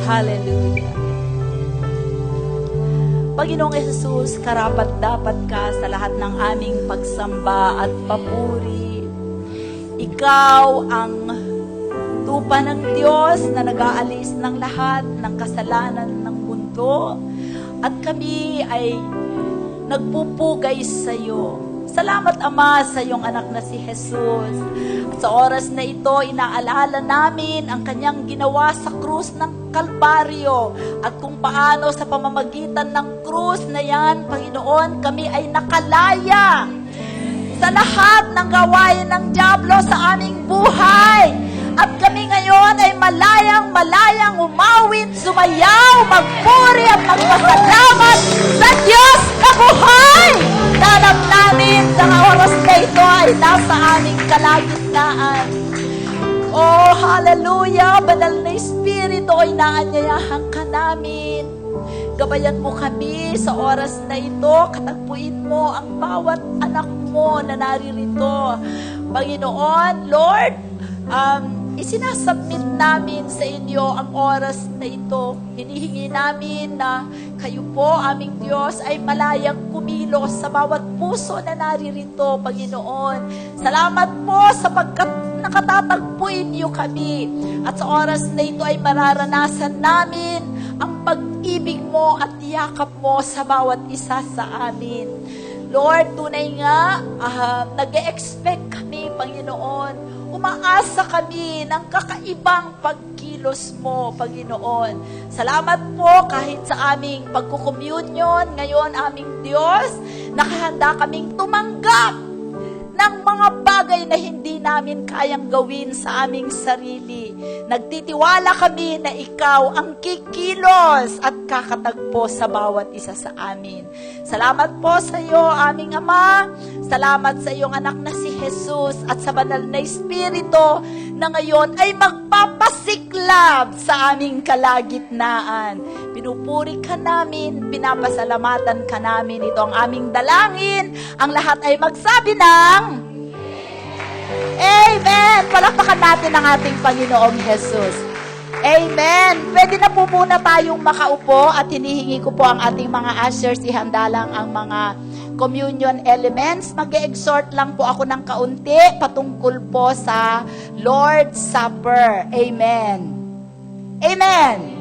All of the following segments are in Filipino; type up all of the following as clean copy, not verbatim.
Hallelujah. Panginoong Jesus, karapat-dapat ka sa lahat ng aming pagsamba at papuri. Ikaw ang tupa ng Diyos na nag-aalis ng lahat ng kasalanan ng mundo. At kami ay nagpupugay sa iyo. Salamat, Ama, sa iyong anak na si Jesus. At sa oras na ito, inaalala namin ang kanyang ginawa sa krus ng Kalbaryo at kung paano sa pamamagitan ng krus na yan, Panginoon, kami ay nakalaya sa lahat ng gawain ng dyablo sa aming buhay. At kami ngayon ay malayang umawit, sumayaw, magpuri at magpasalamat sa Diyos na buhay. Alam namin sa oras na ito ay nasa aming kalagitnaan. Oh, hallelujah! Banal na Espiritu, ay naanyayahan ka namin. Gabayan mo kami sa oras na ito. Katagpuin mo ang bawat anak mo na naririto. Panginoon, Lord, isinasubmit namin sa inyo ang oras na ito. Hinihingi namin na kayo po, aming Diyos, ay malayang kumilos sa bawat puso na naririto, Panginoon. Salamat po sapagkat nakatatagpuin niyo kami. At sa oras na ito ay mararanasan namin ang pag-ibig mo at yakap mo sa bawat isa sa amin. Lord, tunay nga, nag-e-expect kami, Panginoon. Umaasa kami ng kakaibang pagkilos mo, Panginoon. Salamat po kahit sa aming pagkukommunyon ngayon, aming Diyos, nakahanda kaming tumanggap ng mga bagay na hindi namin kayang gawin sa aming sarili. Nagtitiwala kami na ikaw ang kikilos at kakatagpo sa bawat isa sa amin. Salamat po sa iyo, aming Ama. Salamat sa iyong anak na si Jesus at sa banal na Espiritu na ngayon ay magpapasiklab sa aming kalagitnaan. Pinupuri ka namin, pinapasalamatan ka namin. Ito ang aming dalangin. Ang lahat ay magsabi ng Amen! Palakpakan natin ang ating Panginoong Jesus. Amen! Pwede na po muna tayong makaupo at hinihingi ko po ang ating mga ushers, ihanda lang ang mga communion elements. Mag-e-exhort lang po ako ng kaunti patungkol po sa Lord's Supper. Amen! Amen!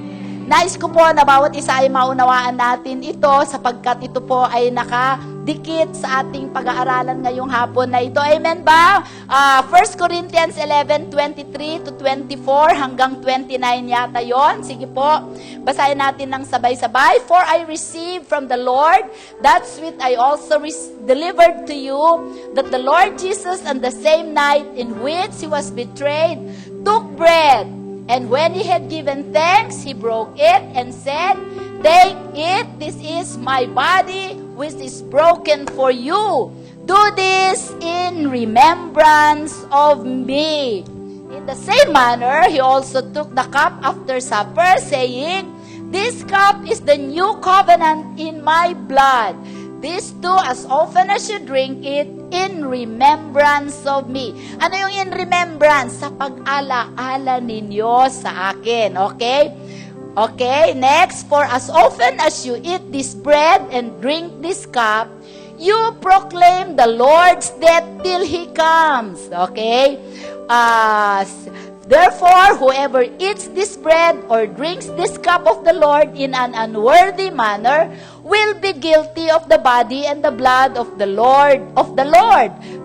Nais ko po na bawat isa ay maunawaan natin ito sapagkat ito po ay nakadikit sa ating pag-aaralan ngayong hapon na ito. Amen ba? 1 Corinthians 11:23 to 24 hanggang 29 yata yon. Sige po, basahin natin ng sabay-sabay. For I received from the Lord that which I also delivered to you, that the Lord Jesus on the same night in which He was betrayed, took bread. And when He had given thanks, He broke it and said, Take it, this is my body, which is broken for you. Do this in remembrance of me. In the same manner, He also took the cup after supper, saying, This cup is the new covenant in my blood. This too, as often as you drink it, in remembrance of me. Ano yung in remembrance? Sa pag-ala-ala ninyo sa akin. Okay? Okay, next. For as often as you eat this bread and drink this cup, you proclaim the Lord's death till He comes. Okay? Therefore, whoever eats this bread or drinks this cup of the Lord in an unworthy manner will be guilty of the body and the blood of the Lord.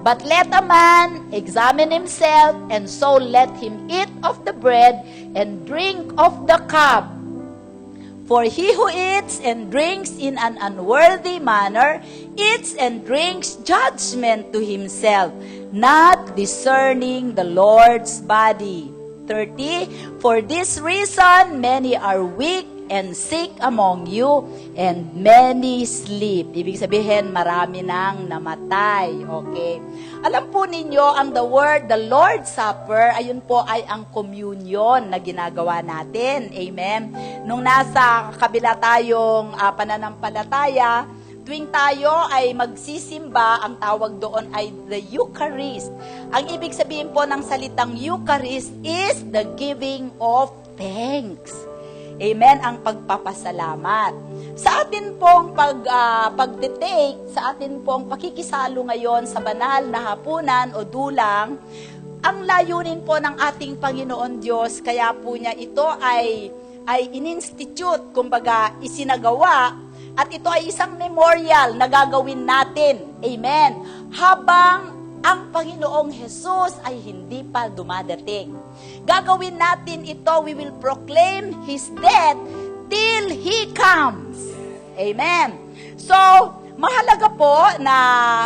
But let a man examine himself, and so let him eat of the bread and drink of the cup. For he who eats and drinks in an unworthy manner eats and drinks judgment to himself, not discerning the Lord's body. 30, for this reason, many are weak and sick among you, and many sleep. Ibig sabihin, marami nang namatay. Okay. Alam po ninyo, ang the Lord's Supper, ayun po ay ang communion na ginagawa natin. Amen. Nung nasa kabila tayong pananampalataya, tuwing tayo ay magsisimba, ang tawag doon ay the Eucharist. Ang ibig sabihin po ng salitang Eucharist is the giving of thanks. Amen, ang pagpapasalamat. Sa atin pong pagtitake, sa atin pong pakikisalo ngayon sa banal na hapunan o dulang, ang layunin po ng ating Panginoon Diyos, kaya po niya ito ay in-institute, kumbaga isinagawa, at ito ay isang memorial na gagawin natin. Amen. Habang ang Panginoong Jesus ay hindi pa dumadating. Gagawin natin ito, we will proclaim His death till He comes. Amen. So, mahalaga po na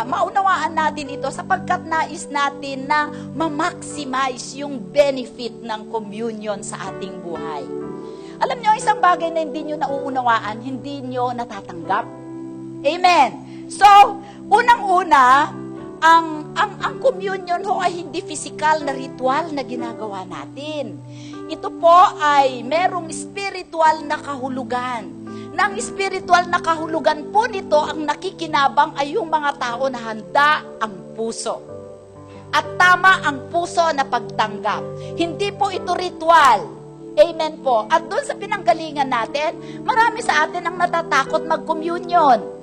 maunawaan natin ito sapagkat nais natin na ma-maximize yung benefit ng communion sa ating buhay. Alam nyo, isang bagay na hindi nyo nauunawaan, hindi nyo natatanggap. Amen. So, unang-una, ang communion ho ay hindi physical na ritual na ginagawa natin. Ito po ay merong spiritual na kahulugan. Nang spiritual na kahulugan po nito, ang nakikinabang ay yung mga tao na handa ang puso. At tama ang puso na pagtanggap. Hindi po ito ritual. Amen po. At doon sa pinanggalingan natin, marami sa atin ang natatakot mag-communion.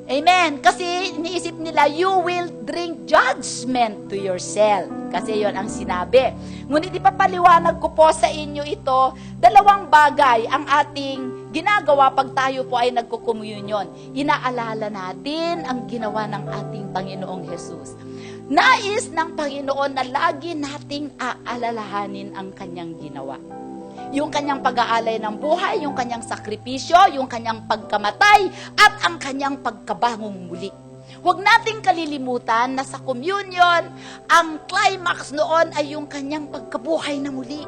Amen. Kasi iniisip nila, you will bring judgment to yourself. Kasi yon ang sinabi. Ngunit ipapaliwanag ko po sa inyo ito, dalawang bagay ang ating ginagawa pag tayo po ay nagko-communion. Inaalala natin ang ginawa ng ating Panginoong Jesus. Nais ng Panginoon na lagi nating aalalahanin ang kanyang ginawa. Yung kanyang pag-aalay ng buhay, yung kanyang sakripisyo, yung kanyang pagkamatay, at ang kanyang pagkabangong muli. Huwag nating kalilimutan na sa communion, ang climax noon ay yung kanyang pagkabuhay na muli.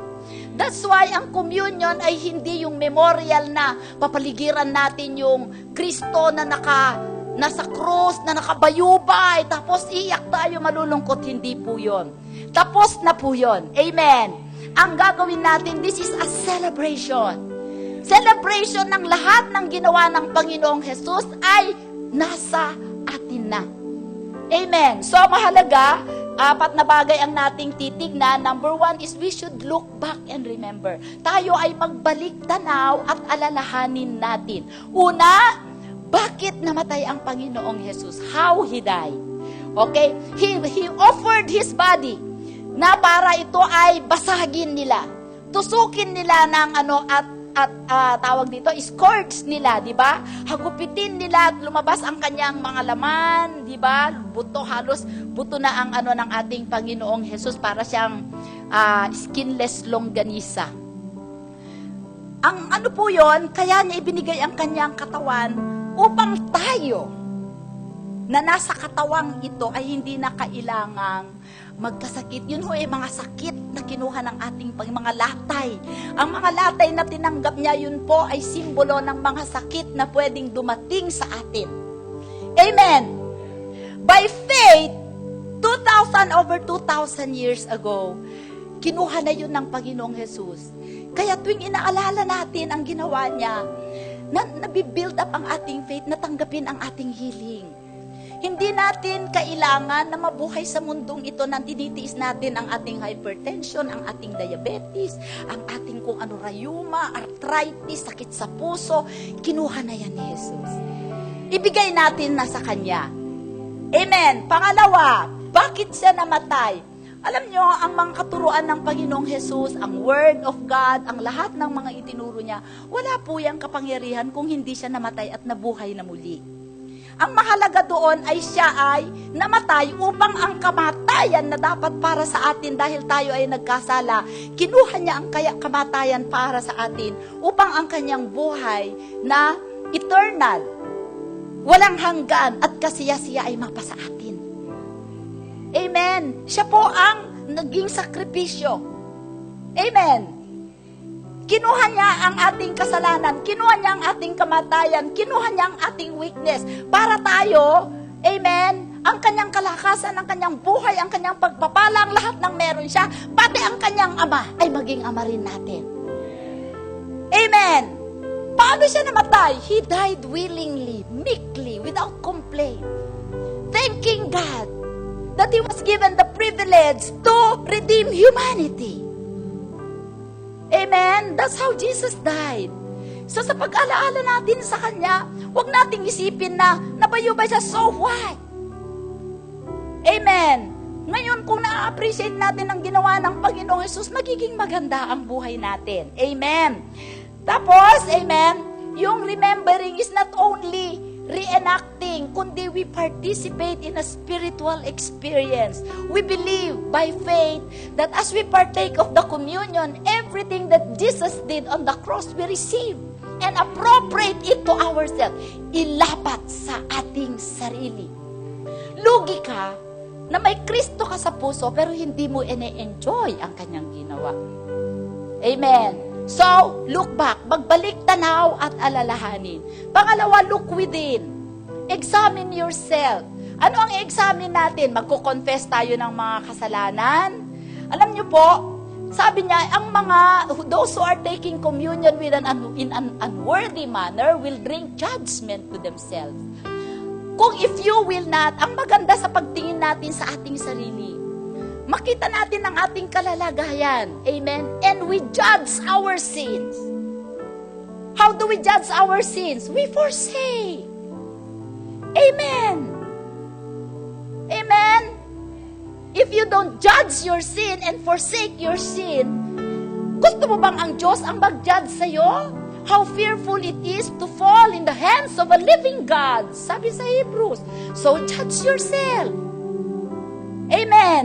That's why ang communion ay hindi yung memorial na papaligiran natin yung Kristo na nasa krus, na nakabayubay, tapos iyak tayo malulungkot. Hindi po yun. Tapos na po yun. Amen. Ang gagawin natin, this is a celebration. Celebration ng lahat ng ginawa ng Panginoong Jesus ay nasa atin na. Amen. So, mahalaga, 4 na bagay ang nating titignan. Number 1 is we should look back and remember. Tayo ay magbalik tanaw at alalahanin natin. Una, bakit namatay ang Panginoong Jesus? How He died. Okay? He offered His body na para ito ay basagin nila. Tusukin nila ng tawag dito, scourge nila, di ba? Hagupitin nila at lumabas ang kanyang mga laman, di ba? Buto, halos buto na ang ng ating Panginoong Jesus para siyang skinless longganisa. Ang po yon, kaya niya ibinigay ang kanyang katawan upang tayo na nasa katawang ito ay hindi na kailangang magkasakit. Yun ho ay mga sakit na kinuha ng ating mga latay. Ang mga latay na tinanggap niya, yun po ay simbolo ng mga sakit na pwedeng dumating sa atin. Amen. By faith, over 2,000 years ago, kinuha na yun ng Panginoong Jesus. Kaya tuwing inaalala natin ang ginawa niya, nabibuild up ang ating faith, natanggapin ang ating healing. Hindi natin kailangan na mabuhay sa mundong ito na tinitiis natin ang ating hypertension, ang ating diabetes, ang ating rayuma, arthritis, sakit sa puso. Kinuha na yan ni Jesus. Ibigay natin na sa Kanya. Amen. Pangalawa, bakit siya namatay? Alam nyo, ang mga katuruan ng Panginoong Jesus, ang Word of God, ang lahat ng mga itinuro niya, wala po yung kapangyarihan kung hindi siya namatay at nabuhay na muli. Ang mahalaga doon ay siya ay namatay upang ang kamatayan na dapat para sa atin dahil tayo ay nagkasala, kinuha niya ang kamatayan para sa atin upang ang kanyang buhay na eternal, walang hanggan at kasiyasiya ay mapasa atin. Amen. Siya po ang naging sakripisyo. Amen. Kinuha niya ang ating kasalanan, kinuha niya ang ating kamatayan, kinuha niya ang ating weakness para tayo, amen, ang kanyang kalakasan, ang kanyang buhay, ang kanyang pagpapala, ang lahat ng meron siya, pati ang kanyang ama ay maging ama rin natin. Amen. Paano siya namatay? He died willingly, meekly, without complaint, thanking God that He was given the privilege to redeem humanity. Amen? That's how Jesus died. So sa pag-alaala natin sa Kanya, huwag nating isipin na nabayubay siya, so what? Amen? Ngayon, kung na-appreciate natin ang ginawa ng Panginoong Hesus, magiging maganda ang buhay natin. Amen? Tapos, amen, yung remembering is not only reenacting, kundi we participate in a spiritual experience. We believe by faith that as we partake of the communion, everything that Jesus did on the cross, we receive and appropriate it to ourselves. Ilapat sa ating sarili. Lugi ka na may Kristo ka sa puso pero hindi mo ine-enjoy ang kanyang ginawa. Amen. So, look back. Magbalik tanaw at alalahanin. Pangalawa, look within. Examine yourself. Ano ang i-examine natin? Magko-confess tayo ng mga kasalanan? Alam niyo po, sabi niya, ang mga, those who are taking communion with in an unworthy manner will bring judgment to themselves. Kung if you will not, ang maganda sa pagtingin natin sa ating sarili, makita natin ang ating kalalagayan. Amen? And we judge our sins. How do we judge our sins? We forsake. Amen. Amen? If you don't judge your sin and forsake your sin, gusto mo bang ang Diyos ang mag-judge sa'yo? How fearful it is to fall in the hands of a living God. Sabi sa Hebrews. So judge yourself. Amen.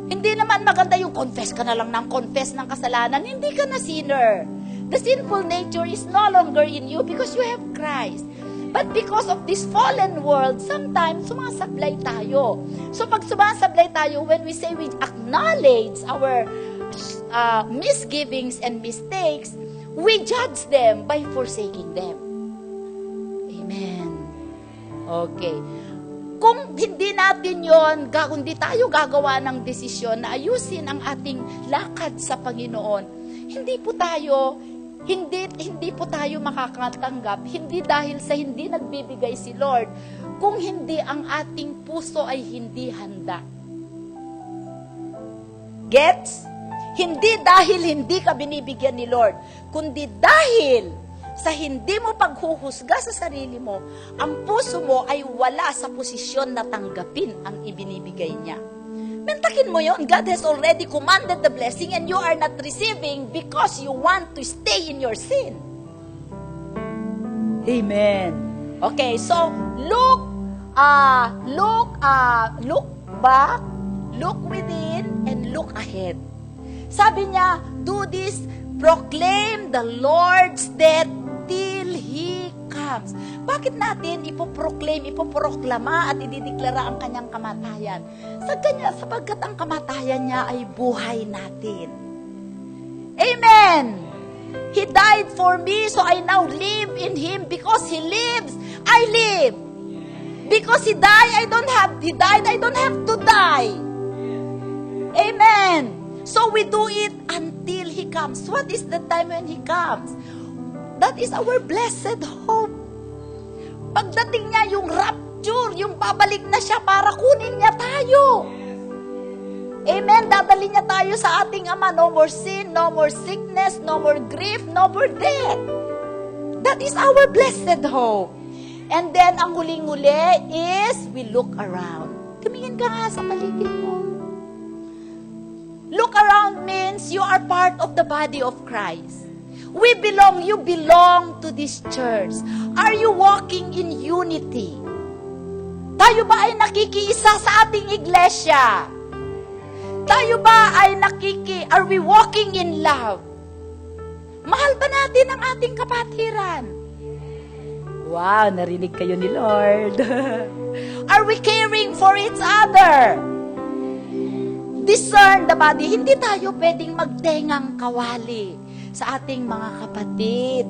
Hindi naman maganda yung confess ka na lang ng confess ng kasalanan. Hindi ka na sinner. The sinful nature is no longer in you because you have Christ. But because of this fallen world, sometimes sumasablay tayo. So pag sumasablay tayo, when we say we acknowledge our misgivings and mistakes, we judge them by forsaking them. Amen. Okay. Kung hindi natin yon, kung hindi tayo gagawa ng desisyon na ayusin ang ating lakad sa Panginoon, hindi po tayo makakatanggap, hindi dahil sa hindi nagbibigay si Lord, kung hindi ang ating puso ay hindi handa. Gets? Hindi dahil hindi ka binibigyan ni Lord, kundi dahil sa hindi mo paghuhusga sa sarili mo, ang puso mo ay wala sa posisyon na tanggapin ang ibinibigay niya. Mentakin mo yon, God has already commanded the blessing and you are not receiving because you want to stay in your sin. Amen. Okay, so look back, look within, and look ahead. Sabi niya, do this, proclaim the Lord's death till He comes. Bakit natin ipoproklama at idideklara ang kanyang kamatayan? Sapagkat ang kamatayan niya ay buhay natin. Amen! He died for me, so I now live in Him. Because He lives, I live. Because He died, I don't have to die. Amen! So we do it until He comes. What is the time when He comes? That is our blessed hope. Pagdating niya, yung rapture, yung babalik na siya para kunin niya tayo. Amen? Dadali niya tayo sa ating Ama. No more sin, no more sickness, no more grief, no more death. That is our blessed hope. And then, ang huling-huli is, we look around. Tumingin ka nga sa paligid mo. Look around means you are part of the body of Christ. You belong to this church. Are you walking in unity? Tayo ba ay nakikiisa sa ating iglesia? Tayo ba ay are we walking in love? Mahal ba natin ang ating kapatiran? Wow, narinig kayo ni Lord. Are we caring for each other? Discern the body. Hindi tayo pwedeng magtengang kawali sa ating mga kapatid.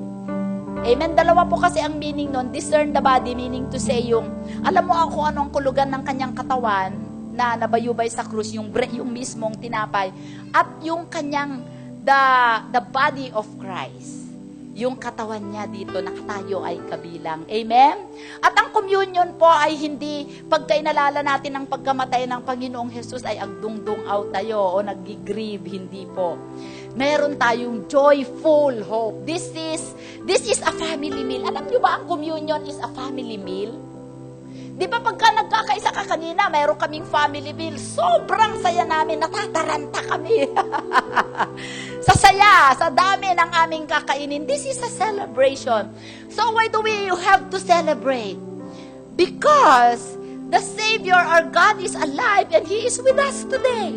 Amen? Dalawa po kasi ang meaning nun. Discern the body, meaning to say yung, alam mo kung anong kulugan ng kanyang katawan na nabayubay sa krus, yung mismong tinapay, at yung kanyang, the body of Christ. yung katawan niya dito, nakatayo ay kabilang. Amen? At ang communion po ay hindi pagkainalala natin ang pagkamatay ng Panginoong Jesus ay agdungdung out tayo o nag-grieve, hindi po. Meron tayong joyful hope. This is a family meal. Alam niyo ba ang communion is a family meal? Di ba pagka nagkakaisa ka kanina, mayroon kaming family meal, sobrang saya namin, natataranta kami. Sa saya, sa dami ng aming kakainin. This is a celebration. So why do we have to celebrate? Because the Savior, our God, is alive and He is with us today.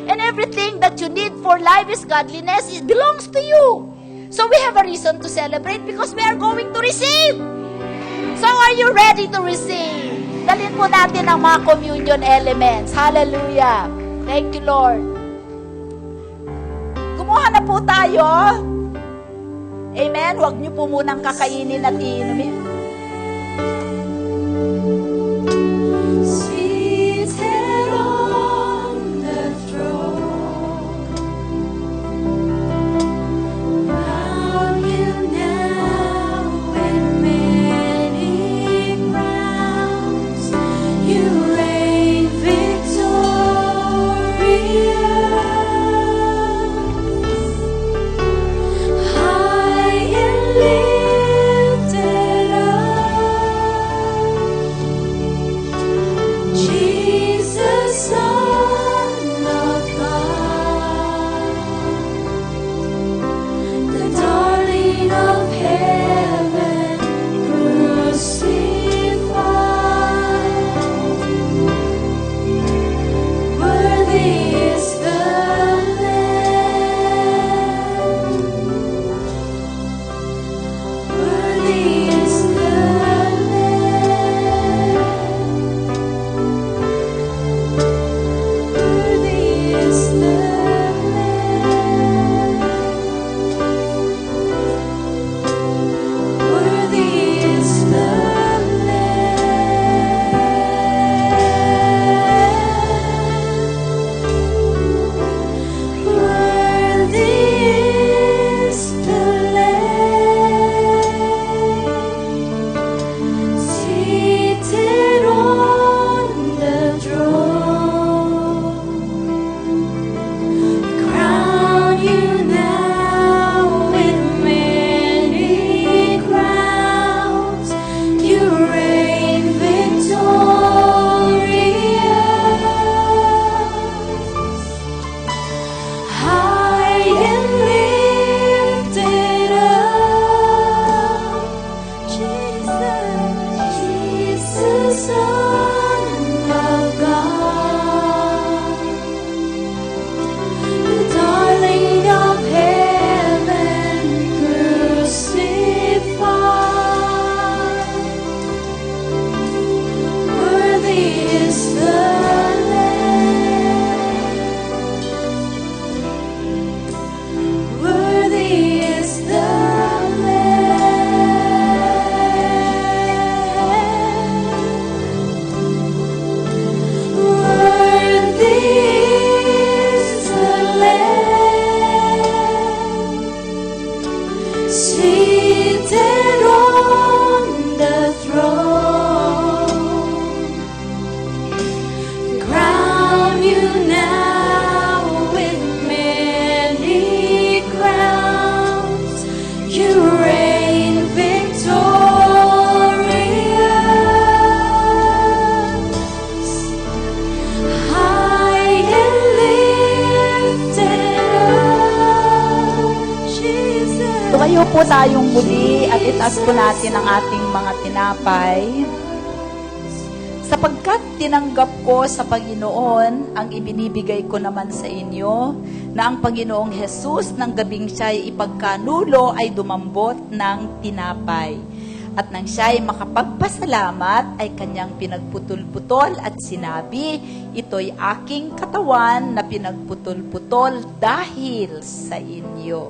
And everything that you need for life is godliness, it belongs to you. So we have a reason to celebrate because we are going to receive. So are you ready to receive? Dalhin po natin ang mga communion elements. Hallelujah. Thank you, Lord. Kumuha na po tayo. Amen. Huwag niyo po munang kakainin at iinumin. Seated on the throne, crown you now with many crowns. You reign victorious, high and lifted up. Jesus, Son of God, the darling of heaven, crucified. Worthy is the Lamb. Worthy is the Lamb. Worthy is the Lamb. Worthy is the Lamb. Worthy is the Lamb. Seated on the throne, crown you now with many crowns. You reign victorious, high and lifted up. Jesus, Son of God, the darling of heaven, crucified. Worthy is the Lamb. Worthy is the Lamb. Worthy is the Lamb. Seated on the throne, crown you now with many crowns. You reign victorious, high and lifted up. Jesus. Tumayo po tayong muli at itaas po natin ang ating mga tinapay. Sapagkat tinanggap ko sa Panginoon ang ibinibigay ko naman sa inyo, na ang Panginoong Jesus ng gabing siya'y ipagkanulo ay dumambot ng tinapay. At nang siya'y makapagpasalamat ay kanyang pinagputol-putol at sinabi, ito'y aking katawan na pinagputol-putol dahil sa inyo.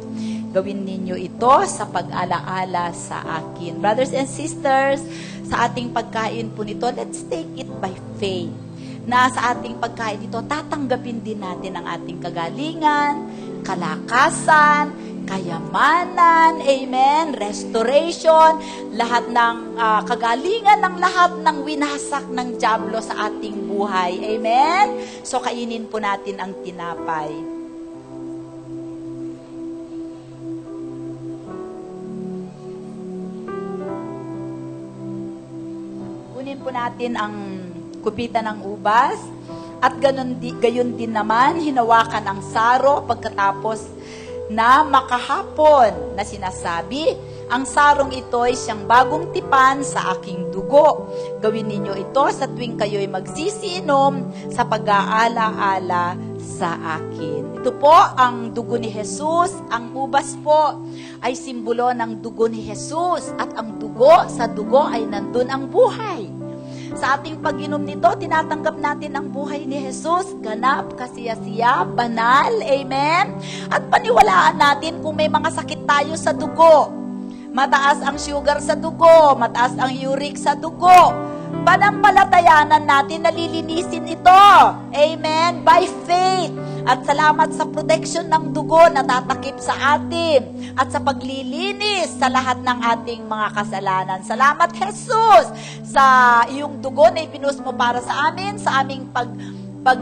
Gawin ninyo ito sa pag-alaala sa akin. Brothers and sisters, sa ating pagkain po nito, let's take it by faith. Na sa ating pagkain ito, tatanggapin din natin ang ating kagalingan, kalakasan, kayamanan, amen, restoration, lahat ng kagalingan ng lahat ng winasak ng dyablo sa ating buhay. Amen? So, kainin po natin ang tinapay. Kunin po natin ang kupitan ng ubas. At gayon din naman, hinawakan ang saro pagkatapos na makahapon na sinasabi, ang sarong ito ay siyang bagong tipan sa aking dugo. Gawin ninyo ito sa tuwing kayo'y magsisiinom sa pag-aala-ala sa akin. Ito po ang dugo ni Jesus. Ang ubas po ay simbolo ng dugo ni Jesus. At ang dugo, sa dugo ay nandun ang buhay. Sa ating pag-inom nito, tinatanggap natin ang buhay ni Jesus, ganap, kasiyasiya, banal, amen? At paniwalaan natin kung may mga sakit tayo sa dugo. Mataas ang sugar sa dugo, mataas ang uric sa dugo. Panampalatayanan natin, nalilinisin ito. Amen? By faith. At salamat sa protection ng dugo na tatakip sa atin. At sa paglilinis sa lahat ng ating mga kasalanan. Salamat, Jesus, sa iyong dugo na ipinus mo para sa amin, sa aming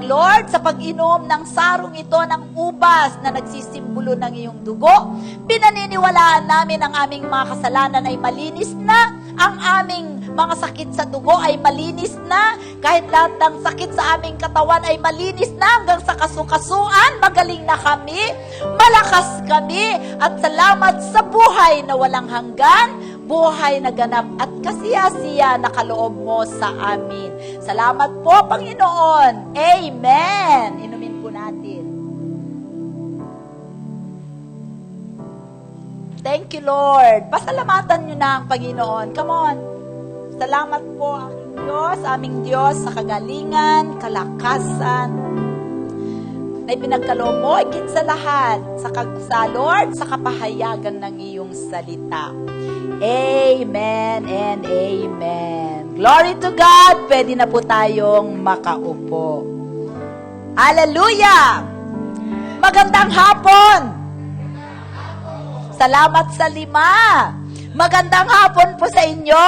Lord, sa pag-inom ng sarong ito ng ubas na nagsisimbolo ng iyong dugo. Pinaniniwalaan namin ang aming mga kasalanan ay malinis na, ang aming mga sakit sa dugo ay malinis na, kahit lahat ng sakit sa aming katawan ay malinis na, hanggang sa kasukasuan, magaling na kami, malakas kami, at salamat sa buhay na walang hanggan, buhay na ganap at kasiyasiya na kaloob mo sa amin. Salamat po, Panginoon. Amen. Inumin po natin. Thank you, Lord. Pasalamatan nyo na ang Panginoon. Come on. Salamat po, aking Diyos, aming Diyos, sa kagalingan, kalakasan, na ipinagkaloob mo, higit sa lahat, sa Lord, sa kapahayagan ng iyong salita. Amen and amen. Glory to God. Pwede na po tayong makaupo. Hallelujah! Magandang hapon! Salamat sa 5. Magandang hapon po sa inyo!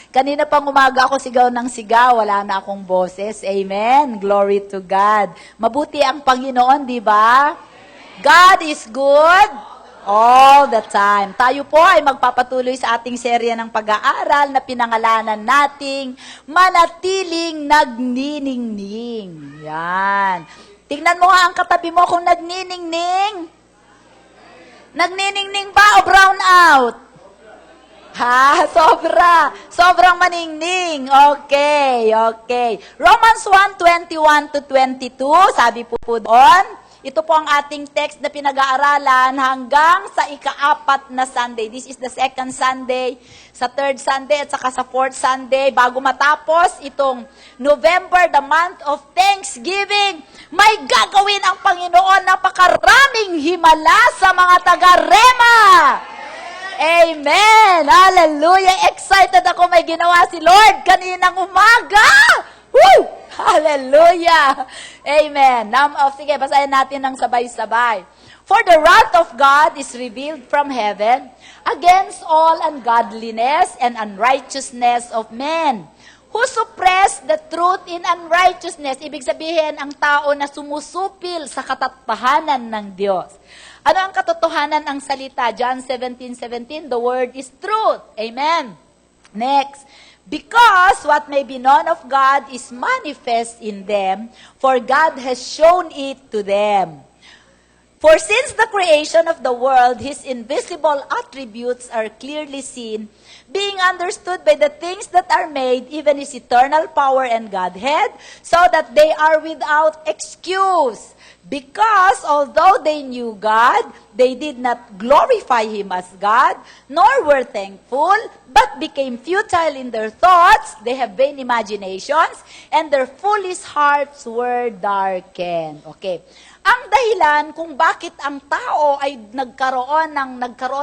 Kanina pang umaga ako sigaw ng sigaw, wala na akong boses. Amen. Glory to God. Mabuti ang Panginoon, di ba? God is good all the time. Tayo po ay magpapatuloy sa ating serya ng pag-aaral na pinangalanan nating Manatiling Nagniningning. Yan. Tingnan mo nga ang katabi mo kung nagniningning. Nagniningning ba o brown out? Ha, sobrang maningning. Okay. Romans 1:21-22, sabi po doon, ito po ang ating text na pinag-aaralan hanggang sa ika-4 na Sunday. This is the second Sunday, sa third Sunday at saka sa fourth Sunday. Bago matapos itong November, the month of Thanksgiving, may gagawin ang Panginoon, napakaraming himala sa mga taga-Rema. Amen! Hallelujah! Excited ako, may ginawa si Lord kaninang umaga! Woo! Hallelujah! Amen! Sige, basahin natin ng sabay-sabay. For the wrath of God is revealed from heaven against all ungodliness and unrighteousness of men, who suppress the truth in unrighteousness. Ibig sabihin, ang tao na sumusupil sa katotohanan ng Diyos. Ano ang katotohanan ng salita? John 17:17, the word is truth. Amen. Next. Because what may be known of God is manifest in them, for God has shown it to them. For since the creation of the world, His invisible attributes are clearly seen, being understood by the things that are made, even His eternal power and Godhead, so that they are without excuse. Because although they knew God, they did not glorify Him as God, nor were thankful, but became futile in their thoughts. They have vain imaginations, and their foolish hearts were darkened. Okay. Ang dahilan kung bakit ang tao ay nagkaroon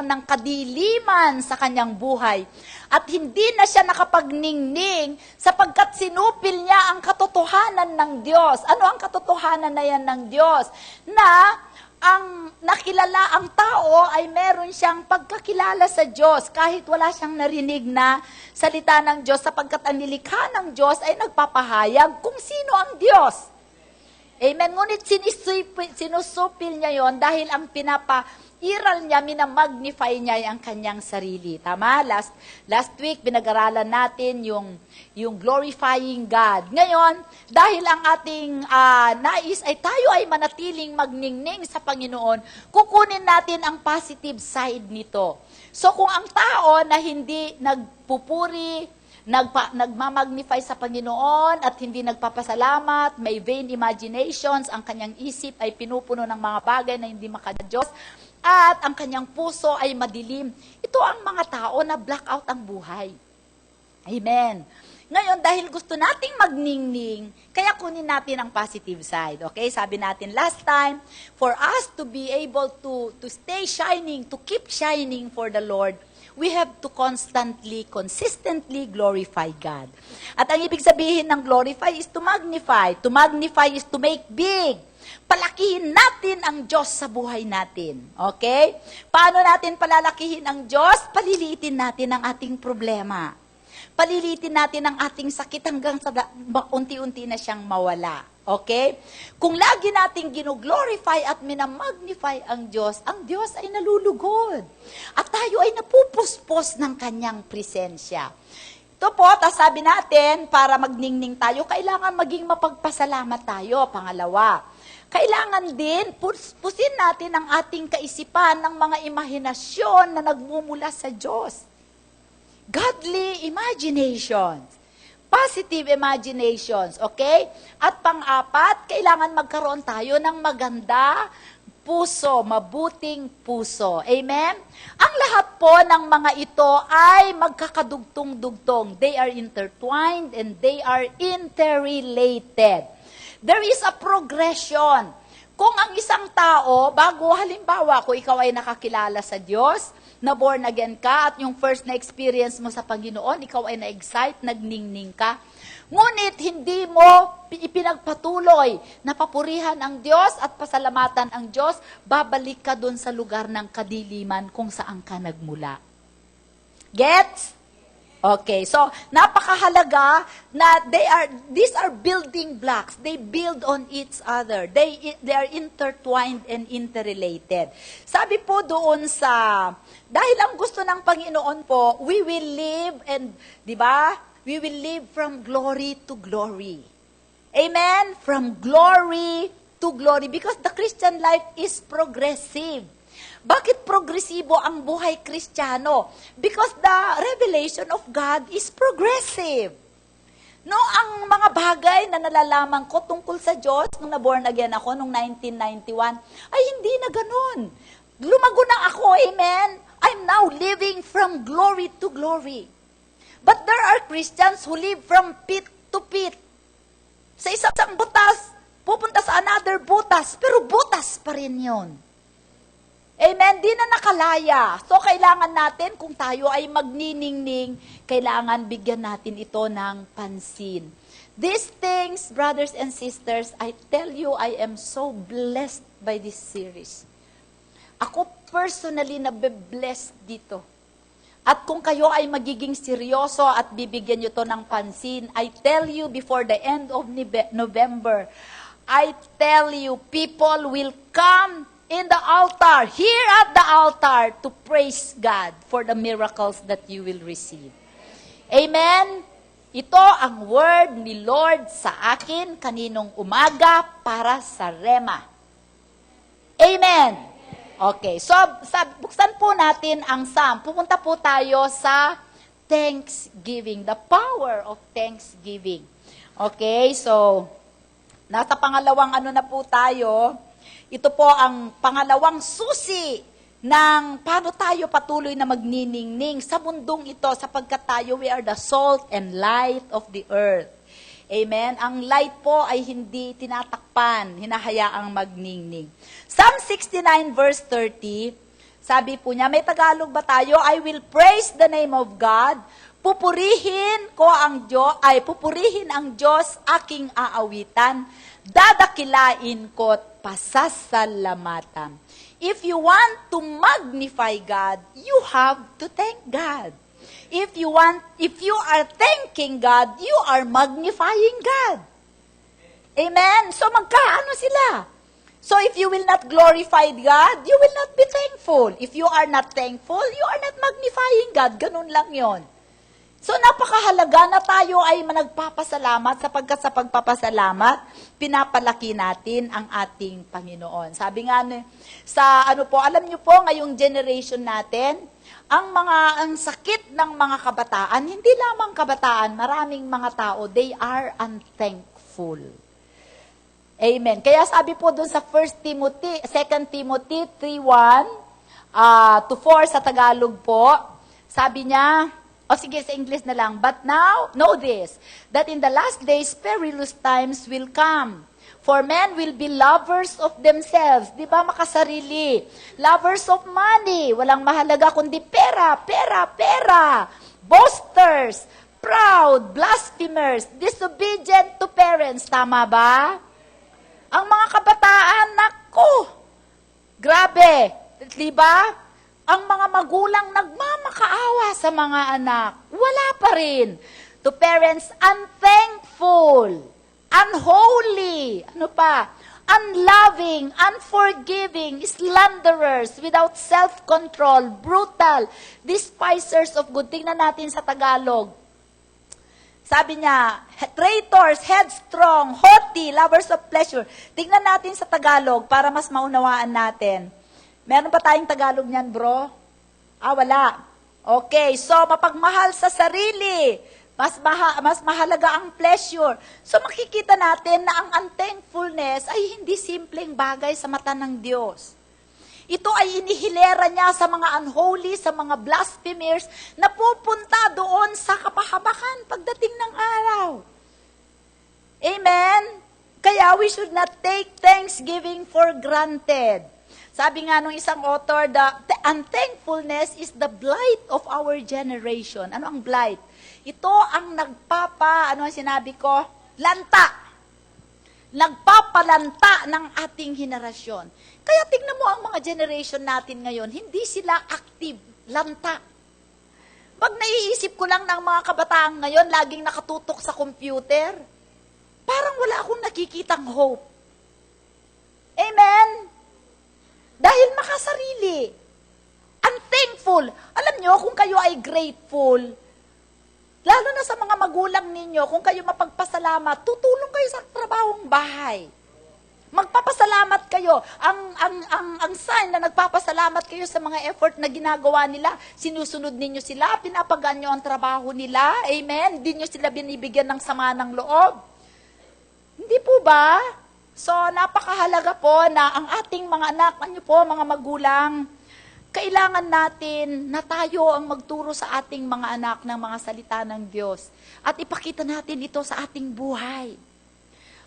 ng kadiliman sa kanyang buhay at hindi na siya nakapagningning sapagkat sinupil niya ang katotohanan ng Diyos. Ano ang katotohanan na yan ng Diyos? Na ang nakilala ang tao ay meron siyang pagkakilala sa Diyos kahit wala siyang narinig na salita ng Diyos sapagkat ang nilikha ng Diyos ay nagpapahayag kung sino ang Diyos. Amen. Ngunit sinusupil niya yon dahil ang pinapairal niya, minamagnify niya ang kanyang sarili. Tama? Last week, pinag-aralan natin yung glorifying God. Ngayon, dahil ang ating nais ay tayo ay manatiling magningning sa Panginoon, kukunin natin ang positive side nito. So kung ang tao na hindi nagpupuri, nagmamagnify sa Panginoon at hindi nagpapasalamat, may vain imaginations, ang kanyang isip ay pinupuno ng mga bagay na hindi makadiyos, at ang kanyang puso ay madilim. Ito ang mga tao na blackout ang buhay. Amen. Ngayon, dahil gusto nating magningning, kaya kunin natin ang positive side. Okay? Sabi natin last time, for us to be able to stay shining, to keep shining for the Lord, we have to consistently glorify God. At ang ibig sabihin ng glorify is to magnify. To magnify is to make big. Palakihin natin ang Diyos sa buhay natin. Okay? Paano natin palalakihin ang Diyos? Paliliitin natin ang ating problema. Paliliitin natin ang ating sakit hanggang sa unti-unti na siyang mawala. Okay? Kung lagi nating gino-glorify at minamagnify ang Diyos ay nalulugod. At tayo ay napupuspos ng kanyang presensya. Ito po, sabi natin, para magningning tayo, kailangan maging mapagpasalamat tayo. Pangalawa, kailangan din pusin natin ang ating kaisipan ng mga imahinasyon na nagmumula sa Diyos. Godly imaginations. Positive imaginations, okay? At pang-apat, kailangan magkaroon tayo ng maganda puso, mabuting puso. Amen? Ang lahat po ng mga ito ay magkakadugtong-dugtong. They are intertwined and they are interrelated. There is a progression. Kung ang isang tao, halimbawa, kung ikaw ay nakakilala sa Diyos, na born again ka, at yung first na experience mo sa Panginoon, ikaw ay na-excite, nagningning ka. Ngunit hindi mo ipinagpatuloy na papurihan ang Diyos at pasalamatan ang Diyos, babalik ka dun sa lugar ng kadiliman kung saan ka nagmula. Gets? Okay, so napakahalaga na these are building blocks. They build on each other. They are intertwined and interrelated. Sabi po doon dahil ang gusto ng Panginoon po, we will live we will live from glory to glory. Amen? From glory to glory. Because the Christian life is progressive. Bakit progresibo ang buhay Kristiyano? Because the revelation of God is progressive. No, ang mga bagay na nalalaman ko tungkol sa Diyos nung na-born again ako nung 1991, ay hindi na ganun. Lumago na ako, amen? I'm now living from glory to glory. But there are Christians who live from pit to pit. Sa isang butas, pupunta sa another butas, pero butas pa rin yun. Amen? Di na nakalaya. So, kailangan natin, kung tayo ay magniningning, kailangan bigyan natin ito ng pansin. These things, brothers and sisters, I tell you, I am so blessed by this series. Ako personally nabe-blessed dito. At kung kayo ay magiging seryoso at bibigyan nyo to ng pansin, I tell you, before the end of November, I tell you, people will come in the altar, here at the altar, to praise God for the miracles that you will receive. Amen? Ito ang word ni Lord sa akin kaninong umaga para sa Rema. Amen? Okay, so buksan po natin ang Psalm. Pupunta po tayo sa Thanksgiving, the power of Thanksgiving. Okay, so nasa pangalawang na po tayo. Ito po ang pangalawang susi ng paano tayo patuloy na magniningning sa mundong ito sapagkat tayo, we are the salt and light of the earth. Amen? Ang light po ay hindi tinatakpan, hinahayaang magningning. Psalm 69 verse 30, sabi po niya, may Tagalog ba tayo? I will praise the name of God. Pupurihin ang Diyos aking aawitan. Dadakilain ko't pasasalamatan. If you want to magnify God, you have to thank God. If you are thanking God, you are magnifying God. Amen? So magkaano sila? So if you will not glorify God, you will not be thankful. If you are not thankful, you are not magnifying God. Ganun lang yon. So napakahalaga na tayo ay nagpapasalamat sapagkat sa pagpapasalamat, pinapalaki natin ang ating Panginoon. Sabi nga alam niyo po, ngayong generation natin, ang sakit ng mga kabataan, hindi lamang kabataan, maraming mga tao, they are unthankful. Amen. Kaya sabi po dun sa 2 Timothy 3:1 to 4 sa Tagalog po, sabi niya, sige, sa English na lang, but now, know this, that in the last days, perilous times will come. For men will be lovers of themselves. Di ba, makasarili? Lovers of money. Walang mahalaga kundi pera, pera, pera. Boasters, proud, blasphemers, disobedient to parents. Tama ba? Ang mga kabataan, nako, grabe. Di ba? Ang mga magulang nagmamakaawa sa mga anak. Wala pa rin. To parents, unthankful, unholy, unloving, unforgiving, slanderers, without self-control, brutal, despisers of good. Tingnan natin sa Tagalog. Sabi niya, traitors, headstrong, haughty, lovers of pleasure. Tingnan natin sa Tagalog para mas maunawaan natin. Meron pa tayong Tagalog niyan, bro? Wala. Okay, so mapagmahal sa sarili. Mas mahalaga ang pleasure. So makikita natin na ang unthankfulness ay hindi simpleng bagay sa mata ng Diyos. Ito ay inihilera niya sa mga unholy, sa mga blasphemers, na pupunta doon sa kapahamakan pagdating ng araw. Amen? Kaya we should not take thanksgiving for granted. Sabi nga nung isang author, the unthankfulness is the blight of our generation. Ano ang blight? Ito ang ano ang sinabi ko? Lanta. Nagpapalanta ng ating henerasyon. Kaya tignan mo ang mga generation natin ngayon, hindi sila active, lanta. Pag naiisip ko lang ng mga kabataan ngayon, laging nakatutok sa computer, parang wala akong nakikitang hope. Amen? Dahil makasarili. Unthankful. Alam nyo, kung kayo ay grateful, lalo na sa mga magulang ninyo, kung kayo mapagpasalamat, tutulong kayo sa trabahong bahay. Magpapasalamat kayo. Ang sign na nagpapasalamat kayo sa mga effort na ginagawa nila, sinusunod ninyo sila, pinapagaan nyo ang trabaho nila, amen? Hindi nyo sila binibigyan ng sama ng loob. Hindi po ba? So, napakahalaga po na ang ating mga anak, ano po, mga magulang, kailangan natin na tayo ang magturo sa ating mga anak ng mga salita ng Diyos. At ipakita natin ito sa ating buhay.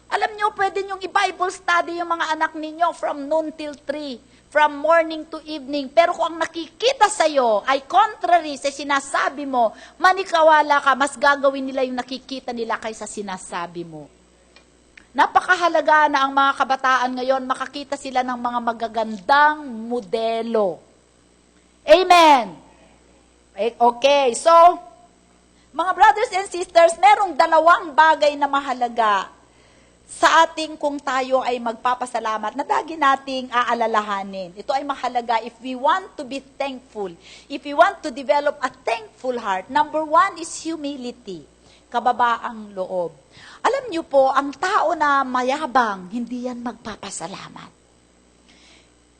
Alam nyo, pwede nyong i-Bible study yung mga anak ninyo from noon till 3, from morning to evening. Pero kung ang nakikita sa'yo ay contrary sa sinasabi mo, manikawala ka, mas gagawin nila yung nakikita nila kaysa sinasabi mo. Napakahalaga na ang mga kabataan ngayon, makakita sila ng mga magagandang modelo. Amen. Okay, so, mga brothers and sisters, merong dalawang bagay na mahalaga sa ating kung tayo ay magpapasalamat na lagi nating aalalahanin. Ito ay mahalaga if we want to be thankful. If we want to develop a thankful heart, number 1 is humility, kababaang loob. Alam niyo po, ang tao na mayabang, hindi yan magpapasalamat.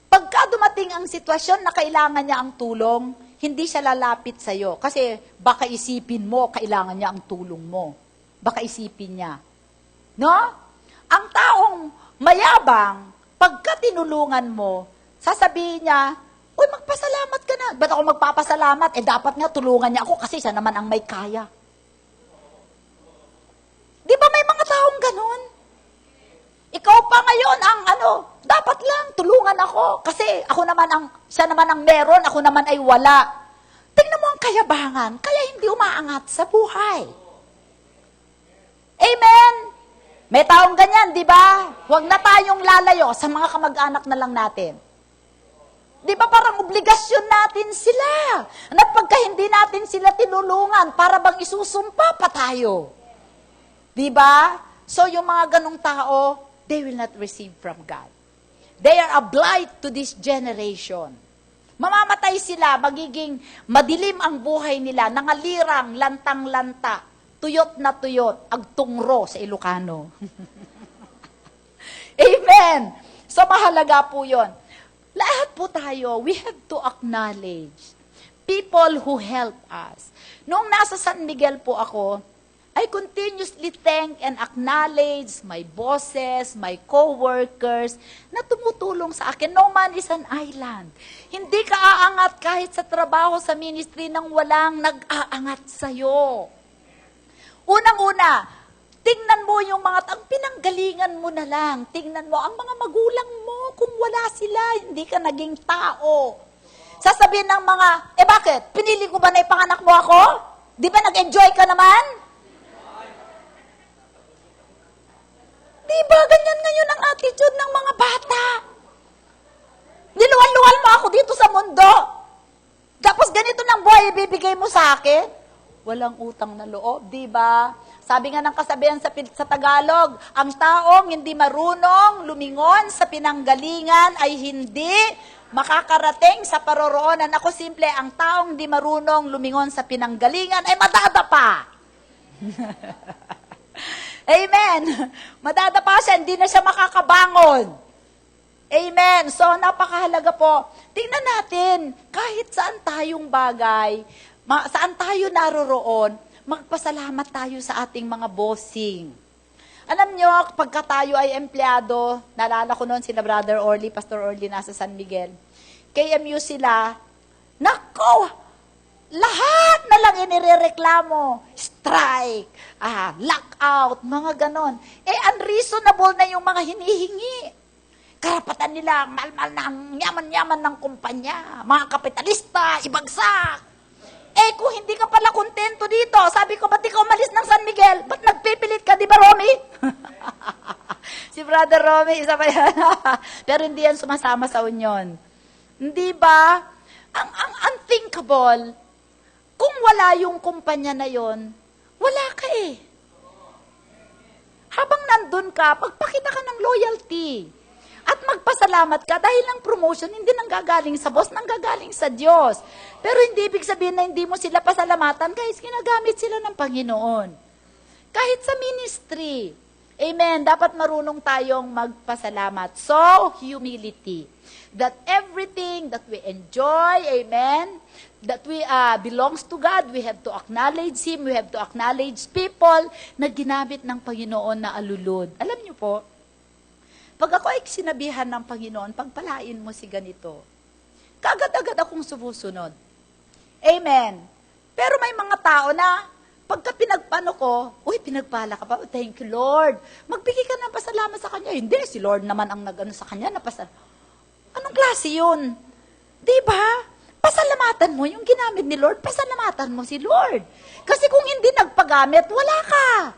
Pagka dumating ang sitwasyon na kailangan niya ang tulong, hindi siya lalapit sa'yo. Kasi baka isipin mo, kailangan niya ang tulong mo. Baka isipin niya. No? Ang taong mayabang, pagka tinulungan mo, sasabihin niya, uy, magpasalamat ka na. Ba't ako magpapasalamat? Dapat nga tulungan niya ako kasi siya naman ang may kaya. Di ba may mga taong ganun? Ikaw pa ngayon ang dapat lang tulungan ako kasi siya naman ang meron, ako naman ay wala. Tingnan mo ang kayabangan, kaya hindi umaangat sa buhay. Amen? May taong ganyan, di ba? Huwag na tayong lalayo sa mga kamag-anak na lang natin. Di ba parang obligasyon natin sila? Na pagka hindi natin sila tinulungan, para bang isusumpa pa tayo. Di ba? So yung mga ganong tao, they will not receive from God. They are a blight to this generation. Mamamatay sila, magiging madilim ang buhay nila, nangalirang, lantang-lanta, tuyot na tuyot, agtungro sa Ilocano. Amen! So mahalaga po yun. Lahat po tayo, we have to acknowledge people who help us. Noong nasa San Miguel po ako, I continuously thank and acknowledge my bosses, my co-workers, na tumutulong sa akin. No man is an island. Hindi ka aangat kahit sa trabaho, sa ministry, nang walang nag-aangat sa'yo. Unang-una, tingnan mo yung mga, ang pinanggalingan mo na lang. Tingnan mo, ang mga magulang mo, kung wala sila, hindi ka naging tao. Sasabihin ng mga, bakit? Pinili ko ba na ipanganak mo ako? Di ba nag-enjoy ka naman? Diba, ganyan ngayon ang attitude ng mga bata. Niluwal-luwal mo ako dito sa mundo. Tapos ganito ng buhay ibibigay mo sa akin. Walang utang na loob, diba? Sabi nga ng kasabihan sa Tagalog, ang taong hindi marunong lumingon sa pinanggalingan ay hindi makakarating sa paroroonan. Ako simple, ang taong hindi marunong lumingon sa pinanggalingan ay madadapa. Amen. Madadapa siya, hindi na siya makakabangon. Amen. So, napakahalaga po. Tingnan natin, kahit saan tayong bagay, saan tayo naroroon, magpasalamat tayo sa ating mga bossing. Alam nyo, pagka tayo ay empleyado, naalala ko noon sila Brother Orly, Pastor Orly, nasa San Miguel. KMU sila, nako! Lahat na lang inirereklamo. Strike, lockout, mga ganon. Unreasonable na yung mga hinihingi. Karapatan nila, mahal-mahal na ang yaman-yaman ng kumpanya. Mga kapitalista, ibagsak. Kung hindi ka pala kontento dito, sabi ko, ba't ikaw umalis ng San Miguel? Ba't nagpipilit ka, di ba, Romy? Si Brother Romy, isa pa yan. Pero hindi yan sumasama sa union. Hindi ba? Ang unthinkable, kung wala yung kumpanya na yon, wala ka eh. Habang nandun ka, pagpakita ka ng loyalty. At magpasalamat ka dahil ang promotion hindi nanggagaling sa boss, nanggagaling sa Diyos. Pero hindi ibig sabihin na hindi mo sila pasalamatan, guys, ginagamit sila ng Panginoon. Kahit sa ministry. Amen. Dapat marunong tayong magpasalamat. So, humility. That everything that we enjoy, amen, that we belongs to God, we have to acknowledge Him, we have to acknowledge people na ginamit ng Panginoon na alulod. Alam niyo po, pag ako ay sinabihan ng Panginoon, pagpalain mo si ganito, kagad-agad akong sumusunod. Amen. Pero may mga tao na, pagka pinagpano ko, pinagpala ka pa, thank you Lord. Magbigay ka ng pasalamat sa Kanya. Hindi, si Lord naman ang nag-ano sa Kanya, Anong klase yun? Diba? Pasalamatan mo yung ginamit ni Lord, pasalamatan mo si Lord. Kasi kung hindi nagpagamit, wala ka.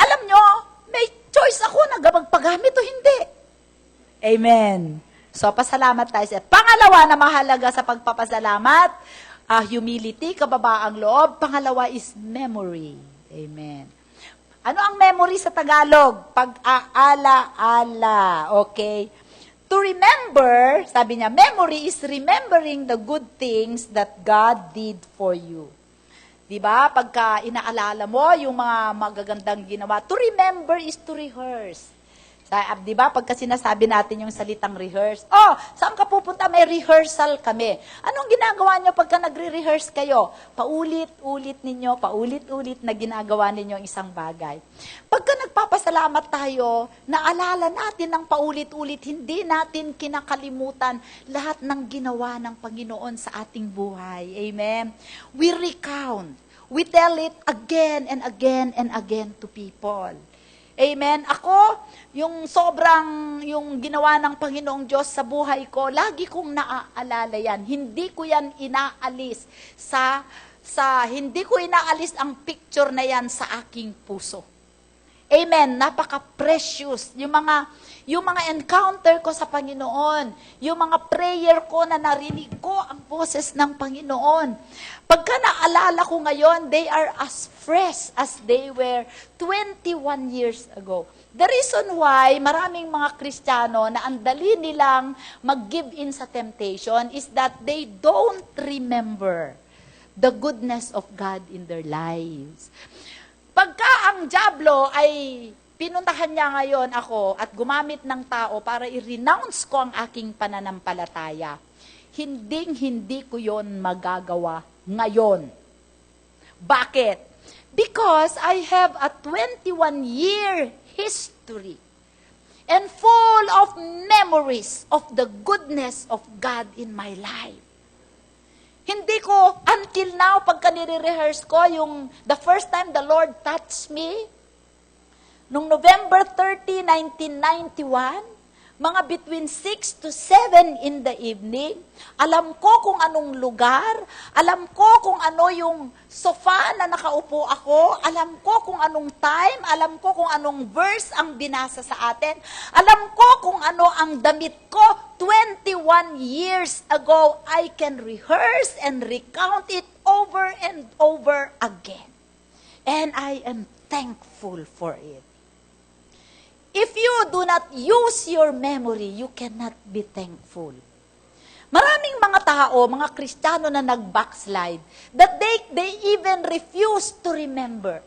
Alam nyo, may choice ako na magpagamit o hindi. Amen. So, pasalamat tayo sa pangalawa na mahalaga sa pagpapasalamat, humility, kababaang loob. Pangalawa is memory. Amen. Ano ang memory sa Tagalog? Pag-aala-ala. Okay? To remember, sabi niya, memory is remembering the good things that God did for you. Diba? Pagka inaalala mo yung mga magagandang ginawa, to remember is to rehearse. Diba? Pagka sinasabi natin yung salitang rehearse, saan ka pupunta? May rehearsal kami. Anong ginagawa nyo pagka nagre-rehearse kayo? Paulit-ulit na ginagawa ninyo ang isang bagay. Pagka nagpapasalamat tayo, naalala natin ng paulit-ulit, hindi natin kinakalimutan lahat ng ginawa ng Panginoon sa ating buhay. Amen? We recount. We tell it again and again and again to people. Amen? Ako, yung ginawa ng Panginoong Diyos sa buhay ko, lagi kong naaalala yan. Hindi ko yan inaalis hindi ko inaalis ang picture na yan sa aking puso. Amen. Napaka-precious. Yung mga encounter ko sa Panginoon, yung mga prayer ko na narinig ko ang boses ng Panginoon. Pagka naalala ko ngayon, they are as fresh as they were 21 years ago. The reason why maraming mga Kristiyano na ang dali nilang mag-give in sa temptation is that they don't remember the goodness of God in their lives. Pagka ang dyablo ay pinuntahan niya ngayon ako at gumamit ng tao para i-renounce ko ang aking pananampalataya, hindi ko yon magagawa ngayon. Bakit? Because I have a 21-year history and full of memories of the goodness of God in my life. Hindi ko, until now, pagka nire-rehearse ko, the first time the Lord touched me, nung November 30, 1991, mga between 6 to 7 in the evening, alam ko kung anong lugar, alam ko kung ano yung sofa na nakaupo ako, alam ko kung anong time, alam ko kung anong verse ang binasa sa atin, alam ko kung ano ang damit ko. 21 years ago, I can rehearse and recount it over and over again. And I am thankful for it. If you do not use your memory, you cannot be thankful. Maraming mga tao, mga Kristiyano na nag-backslide, that they even refuse to remember.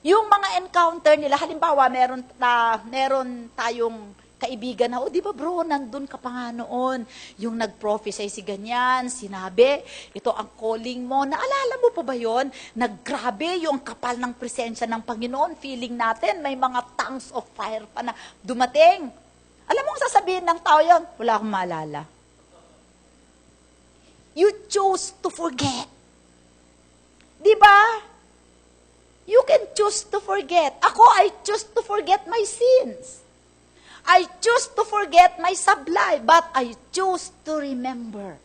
Yung mga encounter nila, halimbawa, meron tayong kaibigan na, di ba bro, nandun ka pa nga noon, yung nag-prophesy si ganyan, sinabi, ito ang calling mo, naalala mo pa ba yun? Naggrabe yung kapal ng presensya ng Panginoon, feeling natin, may mga tongues of fire pa na dumating. Alam mo ang sasabihin ng tao yan? Wala akong maalala. You choose to forget. Di ba? You can choose to forget. Ako, I choose to forget my sins. I choose to forget my sublime, but I choose to remember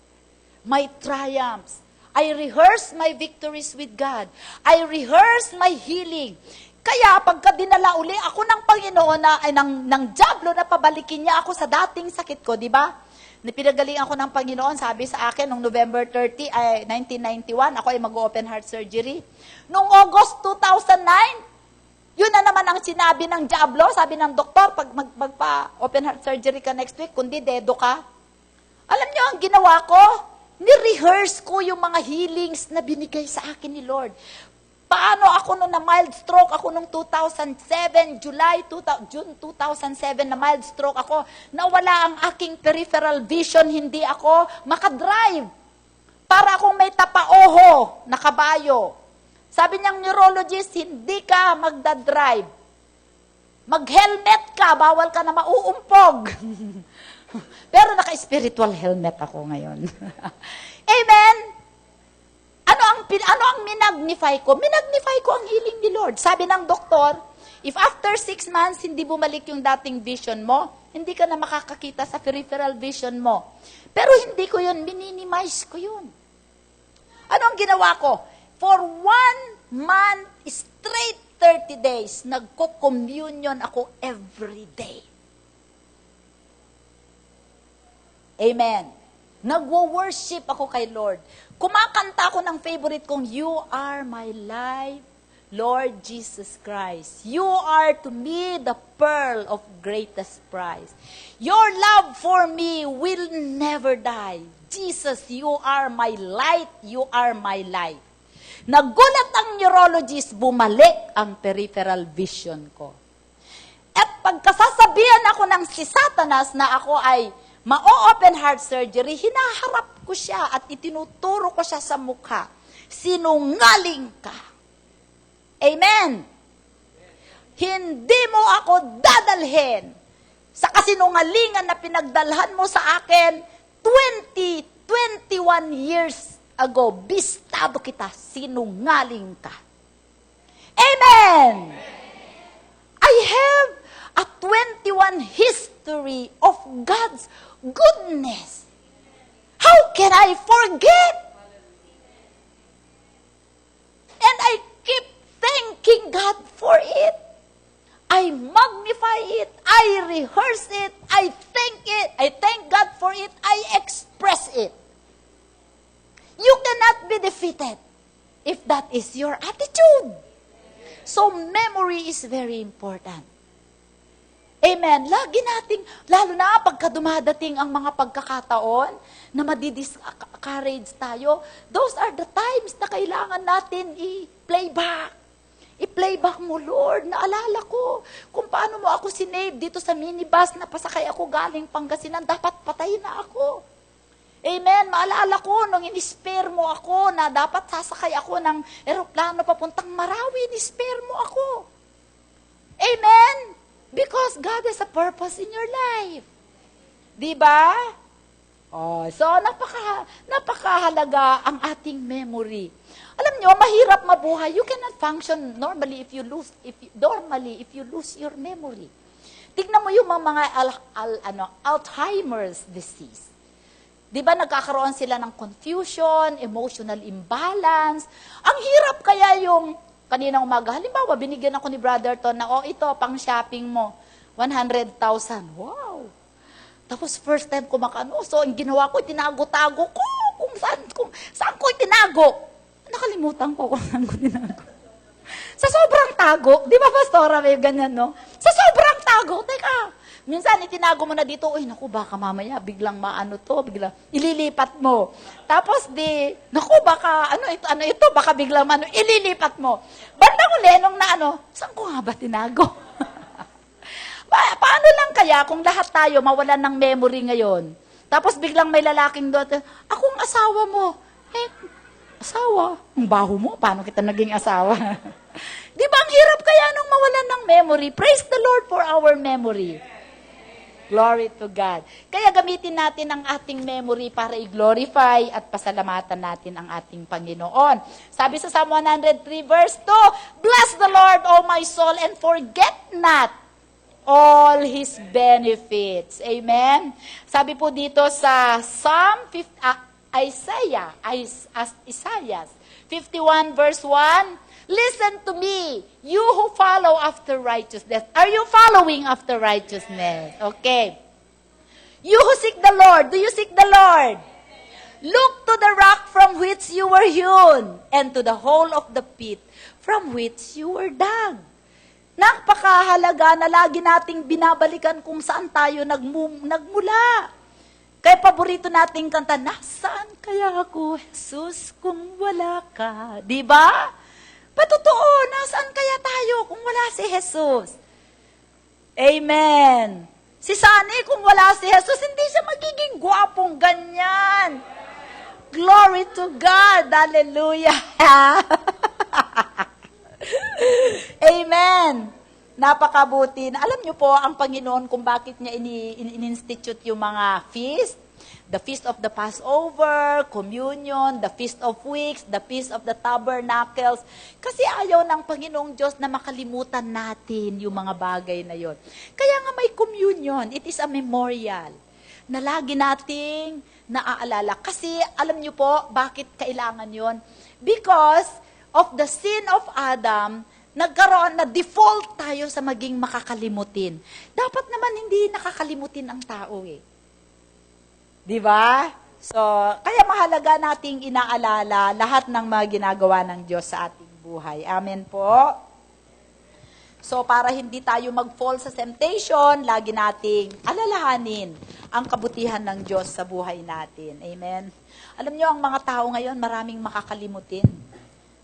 my triumphs. I rehearse my victories with God. I rehearse my healing. Kaya pagka dinala uli ako ng Panginoon ng dyablo na pabalikin niya ako sa dating sakit ko, di ba? Pinagaling ako ng Panginoon, sabi sa akin, noong November 30, 1991, ako ay mag-open heart surgery. Noong August 2009, yun na naman ang sinabi ng dyablo, sabi ng doktor, pag magpa-open heart surgery ka next week, kundi dedo ka. Alam niyo ang ginawa ko? Ni-rehearse ko yung mga healings na binigay sa akin ni Lord. Paano ako nung na mild stroke ako nung 2007, June 2007 na mild stroke ako, nawala ang aking peripheral vision, hindi ako makadrive. Para akong may tapaoho na kabayo. Sabi niyang neurologist, hindi ka magdadrive. Mag-helmet ka, bawal ka na mauumpog. Pero naka-spiritual helmet ako ngayon. Amen? Ano ang minagnify ko? Minagnify ko ang healing ni Lord. Sabi ng doktor, if after 6 months hindi bumalik yung dating vision mo, hindi ka na makakakita sa peripheral vision mo. Pero hindi ko yun, minimize ko yun. Ano ang ginawa ko? For 1 month, straight 30 days, nagko-communion ako every day. Amen. Nagwo-worship ako kay Lord. Kumakanta ako ng favorite kong, You are my life, Lord Jesus Christ. You are to me the pearl of greatest price. Your love for me will never die. Jesus, you are my light, you are my life. Nagulat ang neurologist, bumalik ang peripheral vision ko. At pagkasasabihan ako ng si Satanas na ako ay ma-open heart surgery, hinaharap ko siya at itinuturo ko siya sa mukha. Sinungaling ka. Amen. Hindi mo ako dadalhin sa kasinungalingan na pinagdalhan mo sa akin 21 years ago, bistado kita, sinungaling ka. Amen! I have a 21 history of God's goodness. How can I forget? And I keep thanking God for it. I magnify it, I rehearse it, I thank God for it, I express it. You cannot be defeated if that is your attitude. So memory is very important. Amen. Lagi nating, lalo na pagka dumadating ang mga pagkakataon na madidiscourage tayo, those are the times na kailangan natin i-playback. I-playback mo, Lord. Naalala ko kung paano mo ako sinave dito sa minibus na pasakay ako galing Pangasinan. Dapat patay na ako. Amen. Maalala ko nung in-spare mo ako na dapat sasakay ako ng eroplano papuntang Marawi. In-spare mo ako. Amen. Because God has a purpose in your life. Diba? Oh, so napakahalaga ang ating memory. Alam nyo, mahirap mabuhay. You cannot function normally if you lose your memory. Tignan mo yung mga Alzheimer's disease. 'Di ba nagkakaroon sila ng confusion, emotional imbalance. Ang hirap kaya yung kaninang umaga, halimbawa, binigyan ako ni Brother Ton na, ito, pang shopping mo, 100,000. Wow! Tapos first time ko makano, so ang ginawa ko, tinago-tago ko, kung saan ko itinago. Nakalimutan ko kung saan ko tinago. Sa sobrang tago, di ba Pastora, may ganyan, no? Sa sobrang tago, teka, minsan itinago mo na dito, naku, baka mamaya, biglang biglang ililipat mo. Tapos naku, baka, ano ito, baka biglang ililipat mo. Bandang uli, nung saan ko nga ba tinago? Paano lang kaya kung lahat tayo mawalan ng memory ngayon? Tapos biglang may lalaking doon, akong asawa mo. Asawa? Ang baho mo, paano kita naging asawa? Di ba ang hirap kaya nung mawalan ng memory? Praise the Lord for our memory. Glory to God. Kaya gamitin natin ang ating memory para i-glorify at pasalamatan natin ang ating Panginoon. Sabi sa Psalm 103 verse 2, Bless the Lord, O my soul, and forget not all His benefits. Amen? Sabi po dito sa Isaiah 51 verse 1, Listen to me, you who follow after righteousness. Are you following after righteousness? Okay. You who seek the Lord, do you seek the Lord? Look to the rock from which you were hewn, and to the hole of the pit from which you were dug. Napakahalaga na lagi nating binabalikan kung saan tayo nagmula. Kaya paborito nating kanta, nasaan kaya ako, Jesus, kung wala ka? Diba? Patotoo, nasaan kaya tayo kung wala si Jesus? Amen. Si Sunny, kung wala si Jesus, hindi siya magiging gwapong ganyan. Glory to God. Hallelujah. Amen. Napakabuti. Alam niyo po, ang Panginoon kung bakit niya in-institute yung mga feast. The Feast of the Passover, Communion, the Feast of Weeks, the Feast of the Tabernacles. Kasi ayaw ng Panginoong Diyos na makalimutan natin yung mga bagay na yon. Kaya nga may communion. It is a memorial na lagi nating naaalala. Kasi alam niyo po, bakit kailangan yon? Because of the sin of Adam, nagkaroon na default tayo sa maging makakalimutin. Dapat naman hindi nakakalimutin ang tao eh. Di ba? So, kaya mahalaga nating inaalala lahat ng mga ginagawa ng Diyos sa ating buhay. Amen po. So, para hindi tayo mag-fall sa temptation, lagi nating alalahanin ang kabutihan ng Diyos sa buhay natin. Amen. Alam niyo, ang mga tao ngayon, maraming makakalimutin.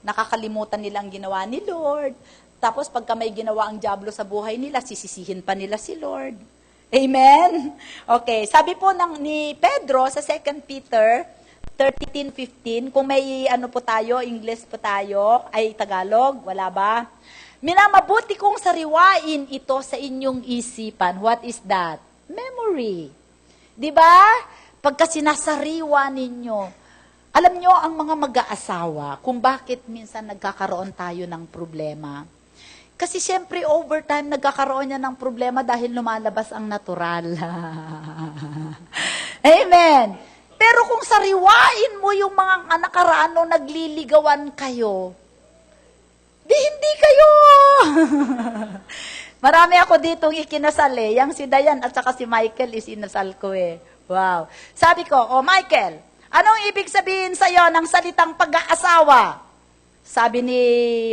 Nakakalimutan nilang ginawa ni Lord. Tapos, pagka may ginawa ang dyablo sa buhay nila, sisisihin pa nila si Lord. Amen? Okay, sabi po ni Pedro sa 2 Peter 13:15, kung may po tayo, English po tayo, ay Tagalog, wala ba? Minamabuti kong sariwain ito sa inyong isipan. What is that? Memory. 'Di ba? Pagka sinasariwa ninyo, alam nyo ang mga mag-aasawa kung bakit minsan nagkakaroon tayo ng problema. Kasi siyempre, over time, nagkakaroon niya ng problema dahil lumalabas ang natural. Amen. Pero kung sariwain mo yung mga nakaraan nung nagliligawan kayo, di hindi kayo. Marami ako ditong ikinasal eh. Yang si Dayan at saka si Michael is inasal ko eh. Wow. Sabi ko, oh Michael, anong ibig sabihin sa'yo ng salitang pag-aasawa? Sabi ni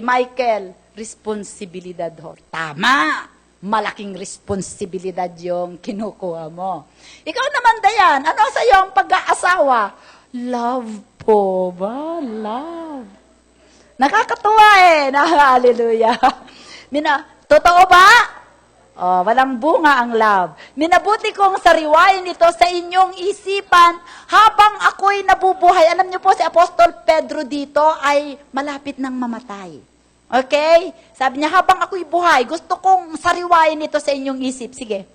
Michael, responsibilidad ho. Tama! Malaking responsibilidad yung kinukuha mo. Ikaw naman, Dayan, ano sa'yo ang pag-aasawa? Love po ba? Love. Nakakatuwa eh. Hallelujah. Totoo ba? Oh, walang bunga ang love. Minabuti kong sariwain ito sa inyong isipan habang ako'y nabubuhay. Alam niyo po, si Apostol Pedro dito ay malapit ng mamatay. Okay? Sabi niya, habang ako'y buhay, gusto kong sariwain ito sa inyong isip. Sige.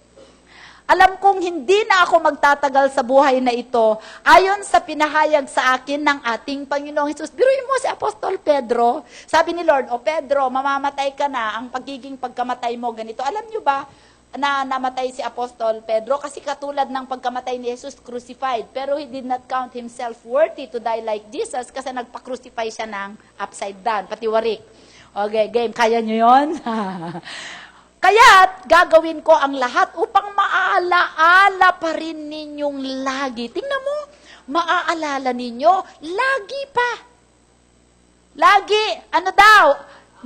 Alam kong hindi na ako magtatagal sa buhay na ito ayon sa pinahayag sa akin ng ating Panginoong Hesus. Biruin mo si Apostol Pedro. Sabi ni Lord, O Pedro, mamamatay ka na. Ang pagiging pagkamatay mo ganito. Alam niyo ba na namatay si Apostol Pedro? Kasi katulad ng pagkamatay ni Jesus, crucified. Pero he did not count himself worthy to die like Jesus kasi nagpa-crucify siya ng upside down, pati warik. Okay, game. Kaya niyo yun? Kaya gagawin ko ang lahat upang maaalaala pa rin ninyong lagi. Tingnan mo, maaalala ninyo, lagi pa. Lagi, ano daw?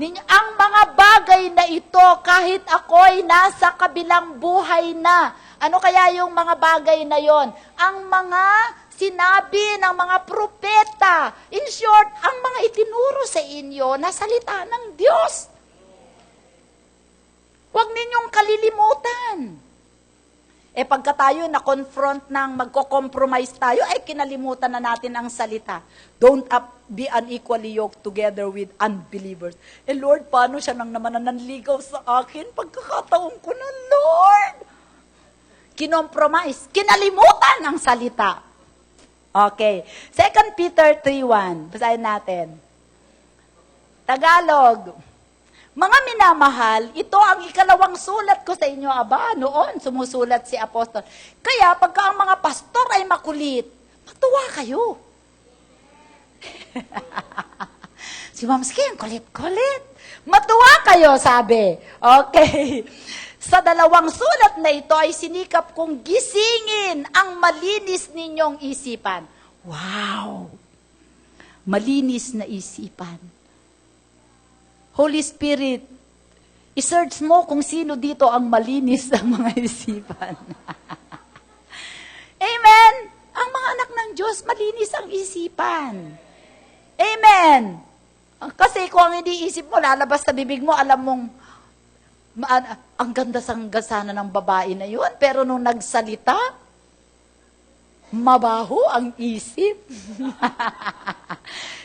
Ang mga bagay na ito, kahit ako'y nasa kabilang buhay na. Ano kaya yung mga bagay na yon? Ang mga sinabi ng mga propeta. In short, ang mga itinuro sa inyo na salita ng Diyos. Huwag ninyong kalilimutan. Eh pagka tayo na-confront ng magko-compromise tayo, ay kinalimutan na natin ang salita. Don't be unequally yoked together with unbelievers. Eh Lord, paano siya nang naman nanligaw sa akin? Pagkakataon ko na, Lord! Kinompromise. Kinalimutan ang salita. Okay. 2 Peter 3:1. Basahin natin. Tagalog. Mga minamahal, ito ang ikalawang sulat ko sa inyo. Aba, noon sumusulat si Apostol. Kaya pagka ang mga pastor ay makulit, matuwa kayo. Si Ma'am Ski, ang kulit-kulit. Matuwa kayo, sabi. Okay. Sa dalawang sulat na ito ay sinikap kong gisingin ang malinis ninyong isipan. Wow! Malinis na isipan. Holy Spirit, i-search mo kung sino dito ang malinis ang mga isipan. Amen! Ang mga anak ng Diyos, malinis ang isipan. Amen! Kasi kung ang hindi isip mo, lalabas sa bibig mo, alam mong, ang ganda sana ng babae na yun, pero nung nagsalita, mabaho ang isip.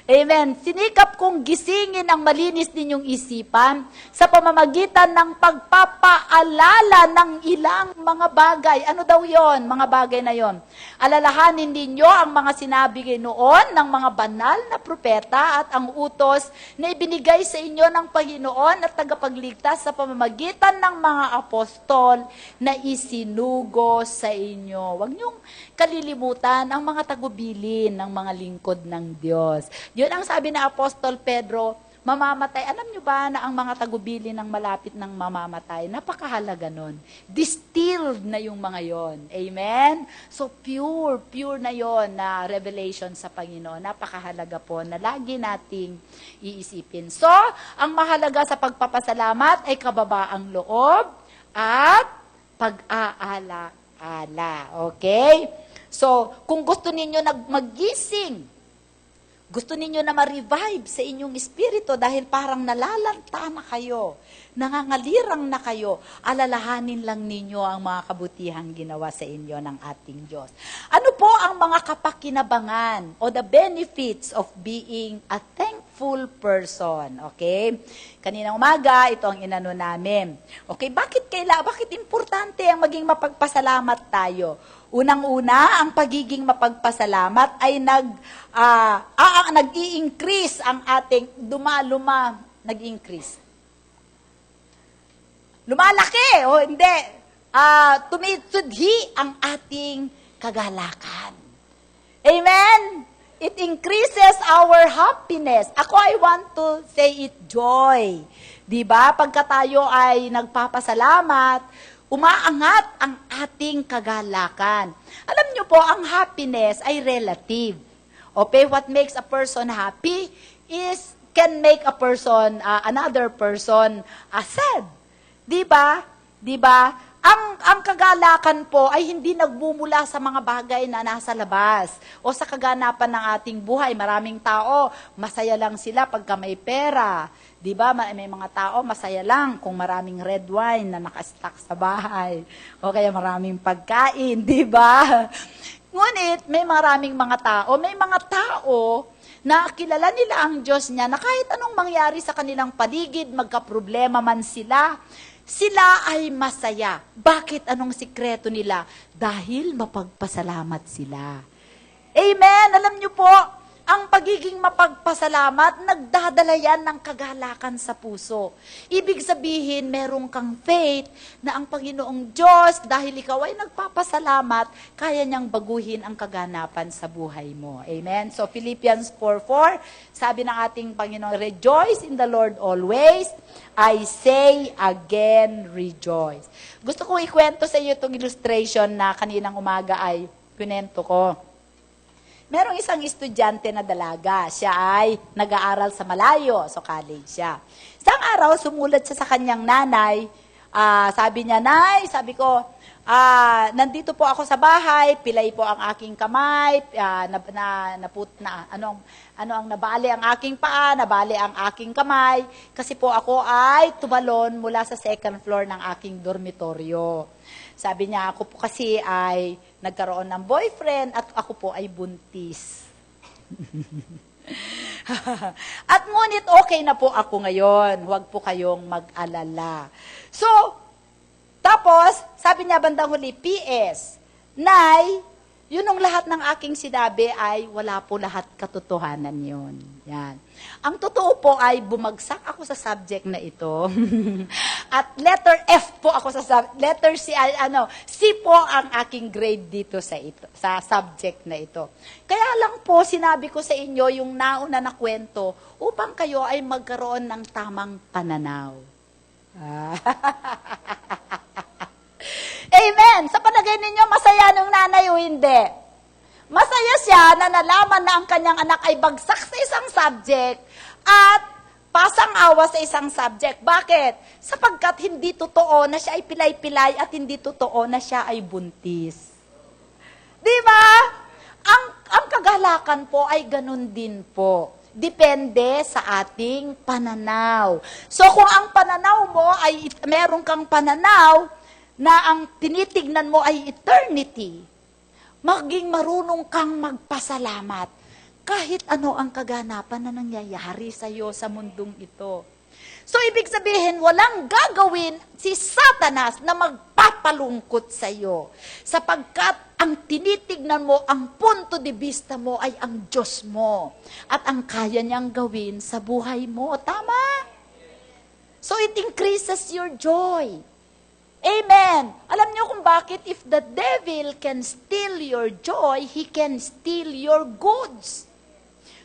Amen. Sinikap kong gisingin ang malinis ninyong isipan sa pamamagitan ng pagpapaalala ng ilang mga bagay. Ano daw yon? Mga bagay na yon. Alalahanin ninyo ang mga sinabi noon ng mga banal na propeta at ang utos na ibinigay sa inyo ng Panginoon at tagapagligtas sa pamamagitan ng mga apostol na isinugo sa inyo. Huwag niyong kalilimutan ang mga tagubilin ng mga lingkod ng Diyos. Yun ang sabi na Apostol Pedro, mamamatay. Alam nyo ba na ang mga tagubilin ng malapit ng mamamatay, napakahalaga nun. Distilled na yung mga yon. Amen? So pure na yon na revelation sa Panginoon. Napakahalaga po na lagi nating iisipin. So, ang mahalaga sa pagpapasalamat ay kababaang loob at pag-aala-ala. Okay? So, kung gusto ninyo magising, gusto ninyo na ma-revive sa inyong espiritu dahil parang nalalanta na kayo, nangangalirang na kayo, alalahanin lang ninyo ang mga kabutihang ginawa sa inyo ng ating Diyos. Ano po ang mga kapakinabangan o the benefits of being a thankful person? Okay? Kaninang umaga, ito ang inano namin. Okay, bakit importante ang maging mapagpasalamat tayo? Unang-una, ang pagiging mapagpasalamat ay nag-i-increase ang ating nag-i-increase. Lumalaki o hindi. Tumitudhi ang ating kagalakan. Amen? It increases our happiness. Ako, I want to say it joy. Diba? Pagka tayo ay nagpapasalamat, umaangat ang ating kagalakan. Alam nyo po, ang happiness ay relative. Okay, what makes a person happy can make a person, another person, sad. Diba? Diba? Ang kagalakan po ay hindi nagmumula sa mga bagay na nasa labas o sa kaganapan ng ating buhay. Maraming tao, masaya lang sila pagka may pera. Diba? May mga tao, masaya lang kung maraming red wine na nakastock sa bahay. O kaya maraming pagkain, diba? Ngunit, may mga tao na kilala nila ang Diyos niya na kahit anong mangyari sa kanilang paligid, magkaproblema man sila ay masaya. Bakit? Anong sikreto nila? Dahil mapagpasalamat sila. Amen! Alam niyo po, ang pagiging mapagpasalamat, nagdadala yan ng kagalakan sa puso. Ibig sabihin, meron kang faith na ang Panginoong Diyos, dahil ikaw ay nagpapasalamat, kaya niyang baguhin ang kaganapan sa buhay mo. Amen? So, Philippians 4:4, sabi ng ating Panginoon, rejoice in the Lord always. I say again, rejoice. Gusto kong ikwento sa iyo itong illustration na kaninang umaga ay pinento ko. Merong isang estudyante na dalaga. Siya ay nag-aaral sa malayo. So, college siya. Isang araw, sumulat siya sa kanyang nanay. Sabi niya, Nay, sabi ko, nandito po ako sa bahay, pilay po ang aking kamay, ano ang nabali ang aking paa, nabali ang aking kamay, kasi po ako ay tumalon mula sa second floor ng aking dormitoryo. Sabi niya, ako po kasi ay nagkaroon ng boyfriend at ako po ay buntis. At ngunit okay na po ako ngayon. Huwag po kayong mag-alala. So, tapos, sabi niya bandang huli, PS, Nay, yun ang lahat ng aking sinabi ay wala po lahat katotohanan yun. Yan. Ang totoo po ay bumagsak ako sa subject na ito. At letter F po ako letter C, C po ang aking grade dito sa subject na ito. Kaya lang po sinabi ko sa inyo yung nauna na kwento upang kayo ay magkaroon ng tamang pananaw. Amen! Sa palagay ninyo, masaya ng nanay o hindi? Masaya siya na nalaman na ang kanyang anak ay bagsak sa isang subject at pasang-awa sa isang subject. Bakit? Sapagkat hindi totoo na siya ay pilay-pilay at hindi totoo na siya ay buntis. Di ba? Ang kagalakan po ay ganun din po. Depende sa ating pananaw. So kung ang pananaw mo ay meron kang pananaw na ang tinitignan mo ay eternity, maging marunong kang magpasalamat kahit ano ang kaganapan na nangyayari sa iyo sa mundong ito. So, ibig sabihin, walang gagawin si Satanas na magpapalungkot sa iyo sapagkat ang tinitignan mo, ang punto de vista mo ay ang Diyos mo at ang kaya niyang gawin sa buhay mo. Tama? So, it increases your joy. Amen. Alam niyo kung bakit if the devil can steal your joy, he can steal your goods.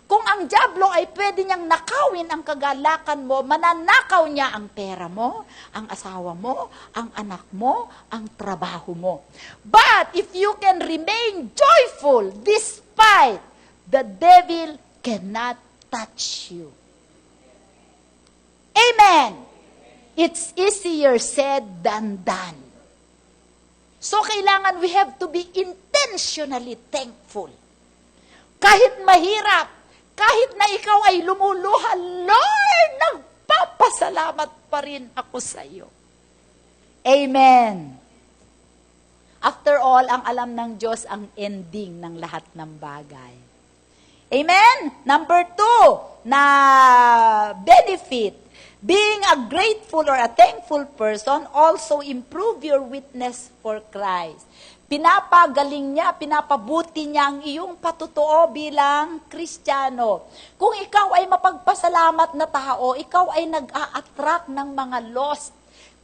Kung ang dyablo ay pwede niyang nakawin ang kagalakan mo, mananakaw niya ang pera mo, ang asawa mo, ang anak mo, ang trabaho mo. But if you can remain joyful despite, the devil cannot touch you. Amen. It's easier said than done. So, kailangan we have to be intentionally thankful. Kahit mahirap, kahit na ikaw ay lumuluha, Lord, nagpapasalamat pa rin ako sa iyo. Amen. After all, ang alam ng Diyos ang ending ng lahat ng bagay. Amen? Number 2, na benefit. Being a grateful or a thankful person also improve your witness for Christ. Pinapagaling niya, pinapabuti niya ang iyong patutuo bilang Kristiyano. Kung ikaw ay mapagpasalamat na tao, ikaw ay nag-a-attract ng mga lost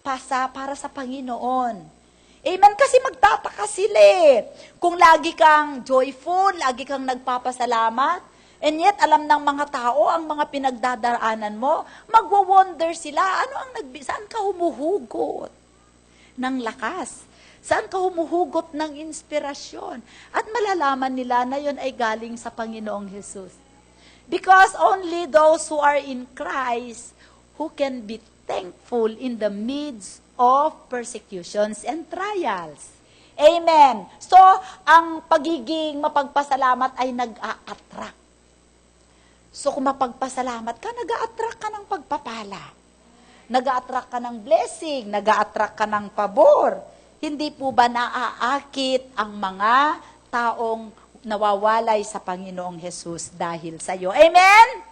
para sa Panginoon. Amen? Kasi magtataka sila eh. Kung lagi kang joyful, lagi kang nagpapasalamat, and yet alam ng mga tao ang mga pinagdadaanan mo, magwo-wonder sila, saan ka humuhugot ng lakas? Saan ka humuhugot ng inspirasyon? At malalaman nila na yun ay galing sa Panginoong Jesus. Because only those who are in Christ who can be thankful in the midst of persecutions and trials. Amen. So, ang pagiging mapagpasalamat ay nag-a-attract. So, kung mapagpasalamat ka, nag-a-attract ka ng pagpapala. Nag-a-attract ka ng blessing, nag-a-attract ka ng pabor. Hindi po ba naaakit ang mga taong nawawalay sa Panginoong Jesus dahil sa iyo? Amen?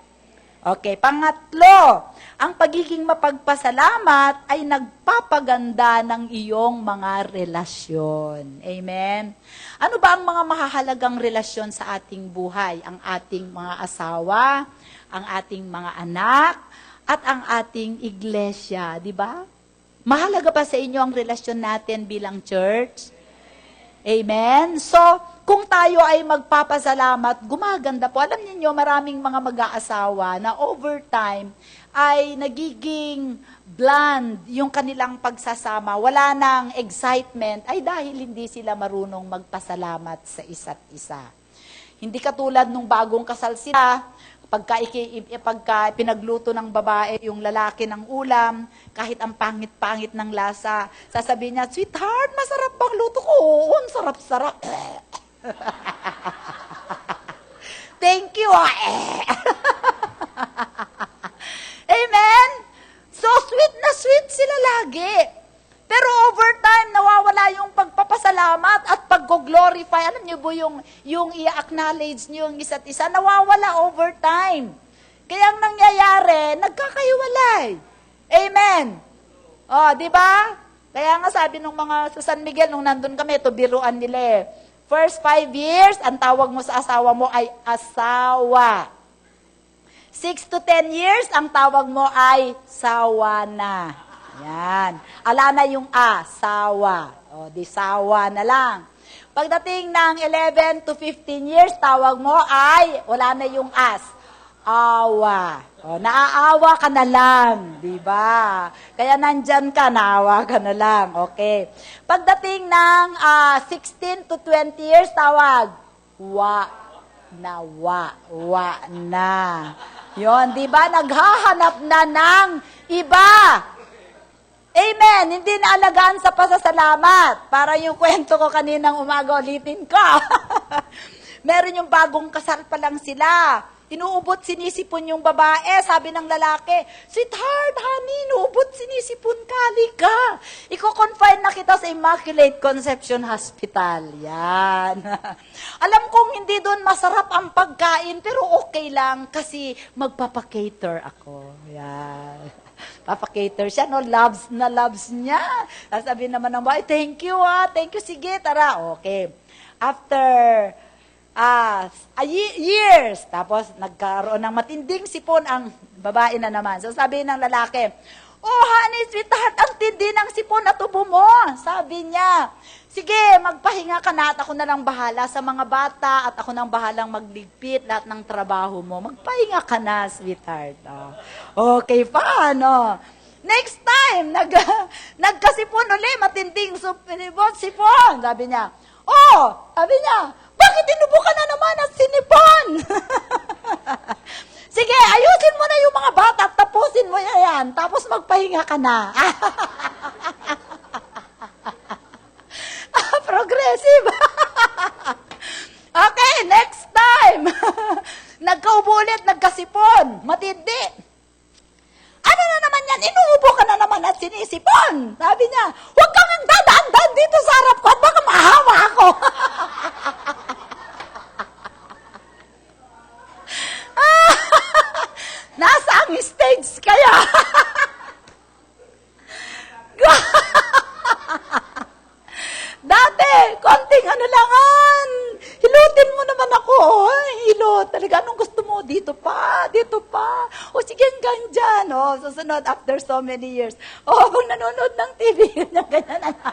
Okay, pangatlo, ang pagiging mapagpasalamat ay nagpapaganda ng iyong mga relasyon. Amen? Ano ba ang mga mahahalagang relasyon sa ating buhay? Ang ating mga asawa, ang ating mga anak, at ang ating iglesia, di ba? Mahalaga pa sa inyo ang relasyon natin bilang church? Amen? So, kung tayo ay magpapasalamat, gumaganda po. Alam niyo, maraming mga mag-aasawa na over time ay nagiging bland yung kanilang pagsasama. Wala nang excitement ay dahil hindi sila marunong magpasalamat sa isa't isa. Hindi katulad nung bagong kasal sila, pagka pinagluto ng babae yung lalaki ng ulam, kahit ang pangit-pangit ng lasa, sasabihin niya, "Sweetheart, masarap bang luto ko?" "Oo, ang sarap-sarap." Thank you. Amen? So, sweet na sweet sila lagi. Pero over time, nawawala yung pagpapasalamat at pag-glorify. Alam niyo po yung i-acknowledge niyo yung isa't isa, nawawala over time. Kaya ang nangyayari, nagkakahiwalay. Amen? O, di ba? Kaya nga sabi nung mga sa San Miguel, nung nandun kami, ito biruan nila eh. First 5 years, ang tawag mo sa asawa mo ay asawa. 6 to 10 years, ang tawag mo ay sawa na. Yan. Ala na yung asawa. O, di sawa na lang. Pagdating ng 11 to 15 years, tawag mo ay, wala na yung as. Awa. O, naaawa ka na lang. Di ba? Kaya nandyan ka, naawa ka na lang. Okay. Pagdating ng 16 to 20 years, tawag. Wa na. Yon, di ba? Naghahanap na ng iba. Amen. Hindi naalagaan sa pasasalamat. Para yung kwento ko kaninang umaga, ulitin ko. Meron yung bagong kasal pa lang sila. Inuubot, sinisipon yung babae. Sabi ng lalaki, "Sweetheart, honey, inuubot, sinisipon ka, halika. Iko-confine na kita sa Immaculate Conception Hospital." Yan. Alam kong hindi doon masarap ang pagkain, pero okay lang kasi magpapakater ako. Yan. Papakater siya, no? Loves na loves niya. Sasabihin naman ng bahay, "Thank you, thank you, sige, tara." Okay. After years, tapos nagkaroon ng matinding sipon ang babae na naman. So sabi ng lalaki, "Oh, honey, sweetheart, ang tindi ng sipon na tubo mo." Sabi niya, "Sige, magpahinga ka na at ako na lang bahala sa mga bata at ako nang bahalang magligpit lahat ng trabaho mo. Magpahinga ka na, sweetheart." Oh. Okay, paano? Next time, nagkasipon ulit, matinding sipon. Sabi niya, "Bakit inubo ka na naman at sinipon?" "Sige, ayusin mo na yung mga bata at tapusin mo yan. Tapos magpahinga ka na." Progressive. Okay, next time. Nagkaubo ulit, nagkasipon. Matindi. "Ano na naman yan? Inuubo ka na naman at sinisipon." Sabi niya, "Huwag kang dadaan dito sa harap ko at baka mahawa ako." Nasa ang stage kaya? Dati, konting langan. Hilutin mo naman ako. Hilot. Talaga, anong gusto mo? Dito pa. O sige, hanggang dyan. Susunod, after so many years. Pag nanonood ng TV, ganyan na.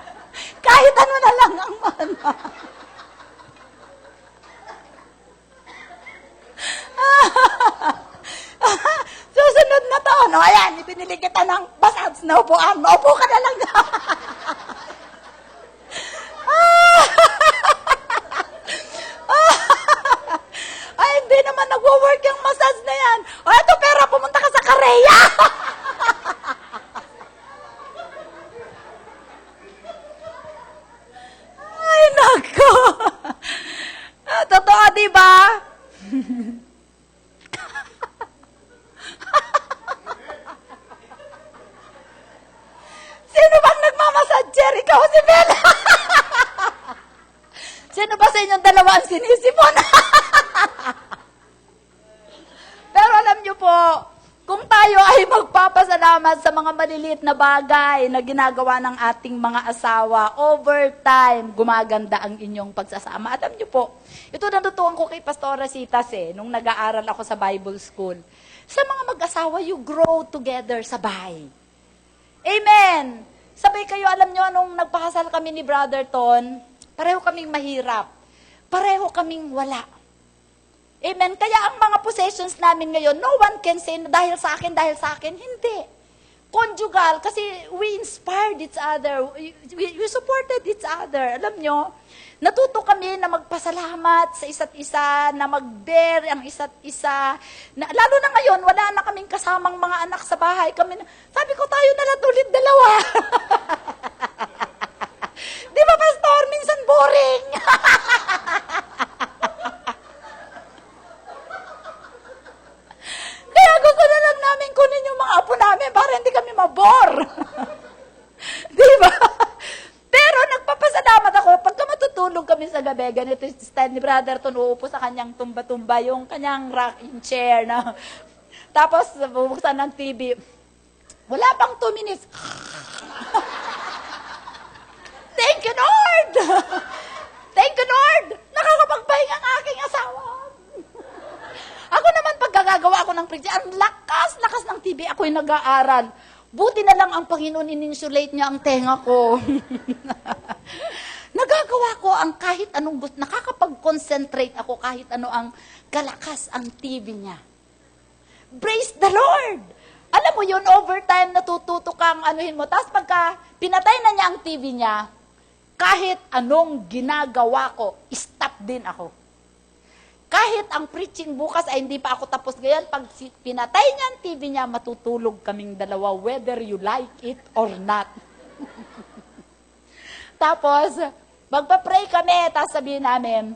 kahit ano na lang ang mana. Susunod na to, no? Ayan, ibinili kita ng massage na upuan. Maupo ka na lang. Ay, hindi naman nagwo-work yung massage na yan. O, eto pera, pumunta ka sa Korea. Ay, nako. Totoo, di ba? Sino bang nagmamassage, Jerry? Ikaw o si Bella? Sino ba sa inyong dalawa ang sinisipon? Pero alam nyo po, kung tayo ay magpapasalamat sa mga maliliit na bagay na ginagawa ng ating mga asawa, over time, gumaganda ang inyong pagsasama. Alam nyo po, ito natutuhan ko kay Pastora Citas nung nag-aaral ako sa Bible School. Sa mga mag-asawa, you grow together sa bahay. Amen! Sabay kayo, alam nyo, nung nagpakasal kami ni Brother Ton, pareho kaming mahirap. Pareho kaming wala. Amen? Kaya ang mga possessions namin ngayon, no one can say, dahil sa akin, hindi. Conjugal, kasi we inspired each other. We supported each other. Alam nyo, natuto kami na magpasalamat sa isa't isa, na mag-bear ang isa't isa. Lalo na ngayon, wala na kaming kasamang mga anak sa bahay. Sabi ko, tayo na lang ulit dalawa. Di ba, Pastor? Minsan boring. Kaya gusto na lang namin kunin yung mga apo namin para hindi kami mabor. Di ba? Pero nagpapasalamat ako, pagka matutulog kami sa gabi, ganito yung style ni Brother Ton, uupo sa kanyang tumba-tumba, yung kanyang rocking chair. Na. Tapos, bubuksan ng TV. Wala pang 2 minutes. Thank you, Lord! Thank you, Lord! Nakakapagpahinga ang aking asawa. Ako naman, pagkagagawa ako ng preaching, ang lakas ng TV, ako'y nag-aaral. Buti na lang ang Panginoon, in-insulate niya ang tenga ko. Nagagawa ko ang kahit anong gusto, nakakapag-concentrate ako kahit ano ang kalakas ang TV niya. Praise the Lord! Alam mo yun, overtime natututo kang anuhin mo. Tapos pagka pinatay na niya ang TV niya, kahit anong ginagawa ko, stop din ako. Kahit ang preaching bukas ay hindi pa ako tapos ngayon, pag pinatay niya ang TV niya, matutulog kaming dalawa, whether you like it or not. Tapos, magpa-pray kami, tapos sabihin namin,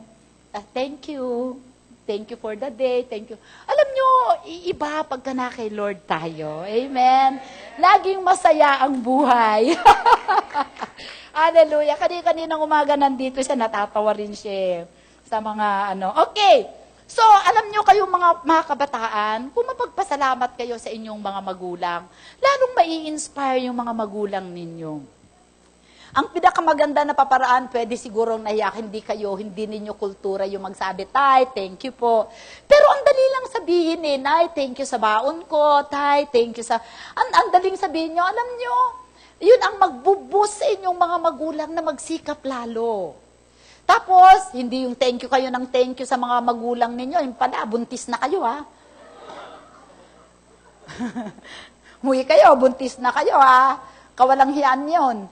thank you for the day, thank you. Alam nyo, iba pagka na kay Lord tayo. Amen. Laging masaya ang buhay. Hallelujah. Kaninang umaga nandito siya, natatawa rin siya. Sa mga Okay. So, alam nyo kayong mga kabataan, kung mapagpasalamat kayo sa inyong mga magulang, lalong mai-inspire yung mga magulang ninyo. Ang pinakamaganda na paparaan, pwede sigurong naiyak, hindi ninyo kultura yung magsabi, Tay, thank you po. Pero ang dali lang sabihin Nay, thank you sa baon ko, Tay, thank you sa... Ang daling sabihin nyo, alam nyo, yun ang magbuboost sa inyong mga magulang na magsikap lalo. Tapos, hindi yung thank you kayo ng thank you sa mga magulang ninyo. Yung pala, buntis na kayo, ha? Huwi kayo, buntis na kayo, ha? Kawalang hiyaan yun.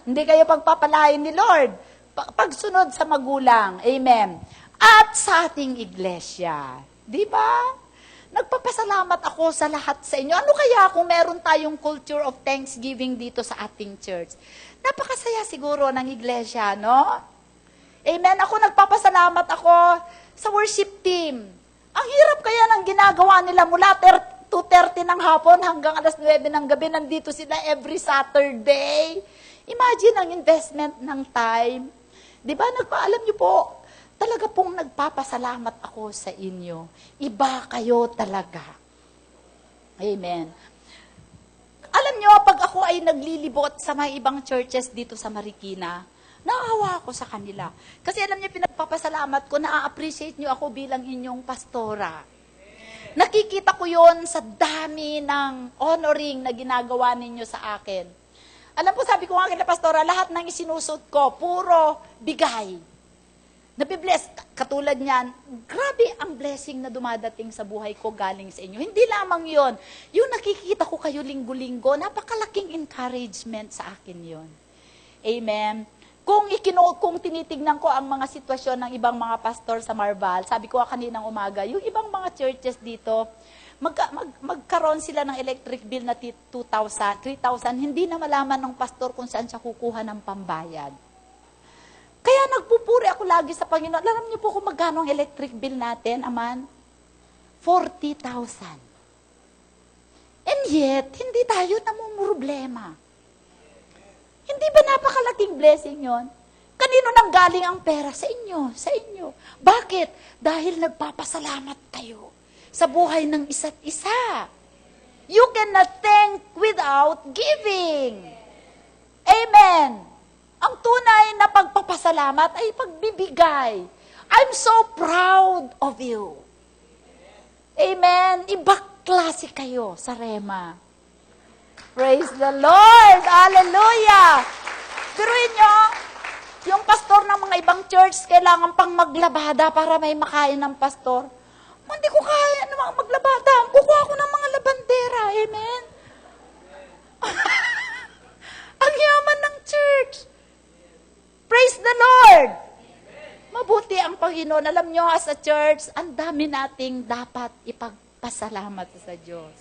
Hindi kayo pagpapalain ni Lord. Pagsunod sa magulang. Amen. At sa ating iglesia. Di ba? Nagpapasalamat ako sa lahat sa inyo. Ano kaya kung meron tayong culture of thanksgiving dito sa ating church? Napakasaya siguro ng iglesia, no? Amen. Ako nagpapasalamat ako sa worship team. Ang hirap kaya ng ginagawa nila mula 2:30 ng hapon hanggang alas 9 ng gabi. Nandito sila every Saturday. Imagine ang investment ng time. Di ba? Alam niyo po, talaga pong nagpapasalamat ako sa inyo. Iba kayo talaga. Amen. Alam nyo, pag ako ay naglilibot sa mga ibang churches dito sa Marikina, naawa ako sa kanila. Kasi alam nyo, pinagpapasalamat ko, na-appreciate nyo ako bilang inyong pastora. Nakikita ko yon sa dami ng honoring na ginagawa ninyo sa akin. Alam po, sabi ko nga kila Pastora, lahat ng isinusot ko, puro bigay. Nabibless, katulad niyan, grabe ang blessing na dumadating sa buhay ko galing sa inyo. Hindi lamang yon, yung nakikita ko kayo linggo-linggo, napakalaking encouragement sa akin yon. Amen. Kung tinitignan ko ang mga sitwasyon ng ibang mga pastor sa Marval, sabi ko kaninang umaga, yung ibang mga churches dito, magkaroon sila ng electric bill na 2,000, 3,000, hindi na malaman ng pastor kung saan siya kukuha ng pambayad. Kaya nagpupuri ako lagi sa Panginoon. Alam niyo po kung magkano ang electric bill natin, Aman? 40,000. And yet, hindi tayo namumroblema. Hindi ba napakalaking blessing yon? Kanino nang galing ang pera? Sa inyo, sa inyo. Bakit? Dahil nagpapasalamat kayo sa buhay ng isa't isa. You cannot thank without giving. Amen. Ang tunay na pagpapasalamat ay pagbibigay. I'm so proud of you. Amen. Ibang klase kayo sa Rema. Praise the Lord. Hallelujah. Biruin nyo, yung pastor ng mga ibang church, kailangan pang maglabada para may makain ng pastor. Hindi ko kaya naman maglabada. Kukuha ko ng mga labandera. Amen? Ang yaman ng church. Praise the Lord. Mabuti ang Panginoon. Alam nyo, as a church, ang dami nating dapat ipagpasalamat sa Diyos.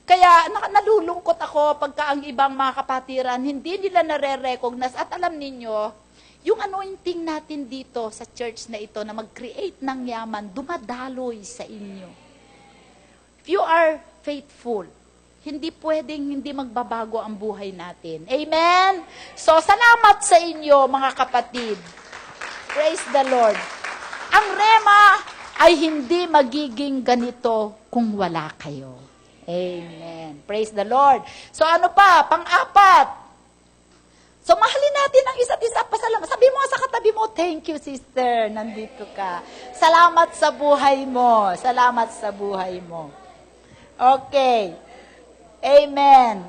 Kaya nalulungkot ako pagka ang ibang mga kapatiran, hindi nila nare-recognize. At alam ninyo, yung anointing natin dito sa church na ito na mag-create ng yaman, dumadaloy sa inyo. If you are faithful, hindi pwedeng hindi magbabago ang buhay natin. Amen? So, salamat sa inyo, mga kapatid. Praise the Lord. Ang Rema ay hindi magiging ganito kung wala kayo. Amen. Praise the Lord. So, ano pa? Pang-apat. So, mahalin natin ang isa't isa. Pasalamat. Sabi mo sa katabi mo, thank you, sister. Nandito ka. Salamat sa buhay mo. Salamat sa buhay mo. Okay. Amen.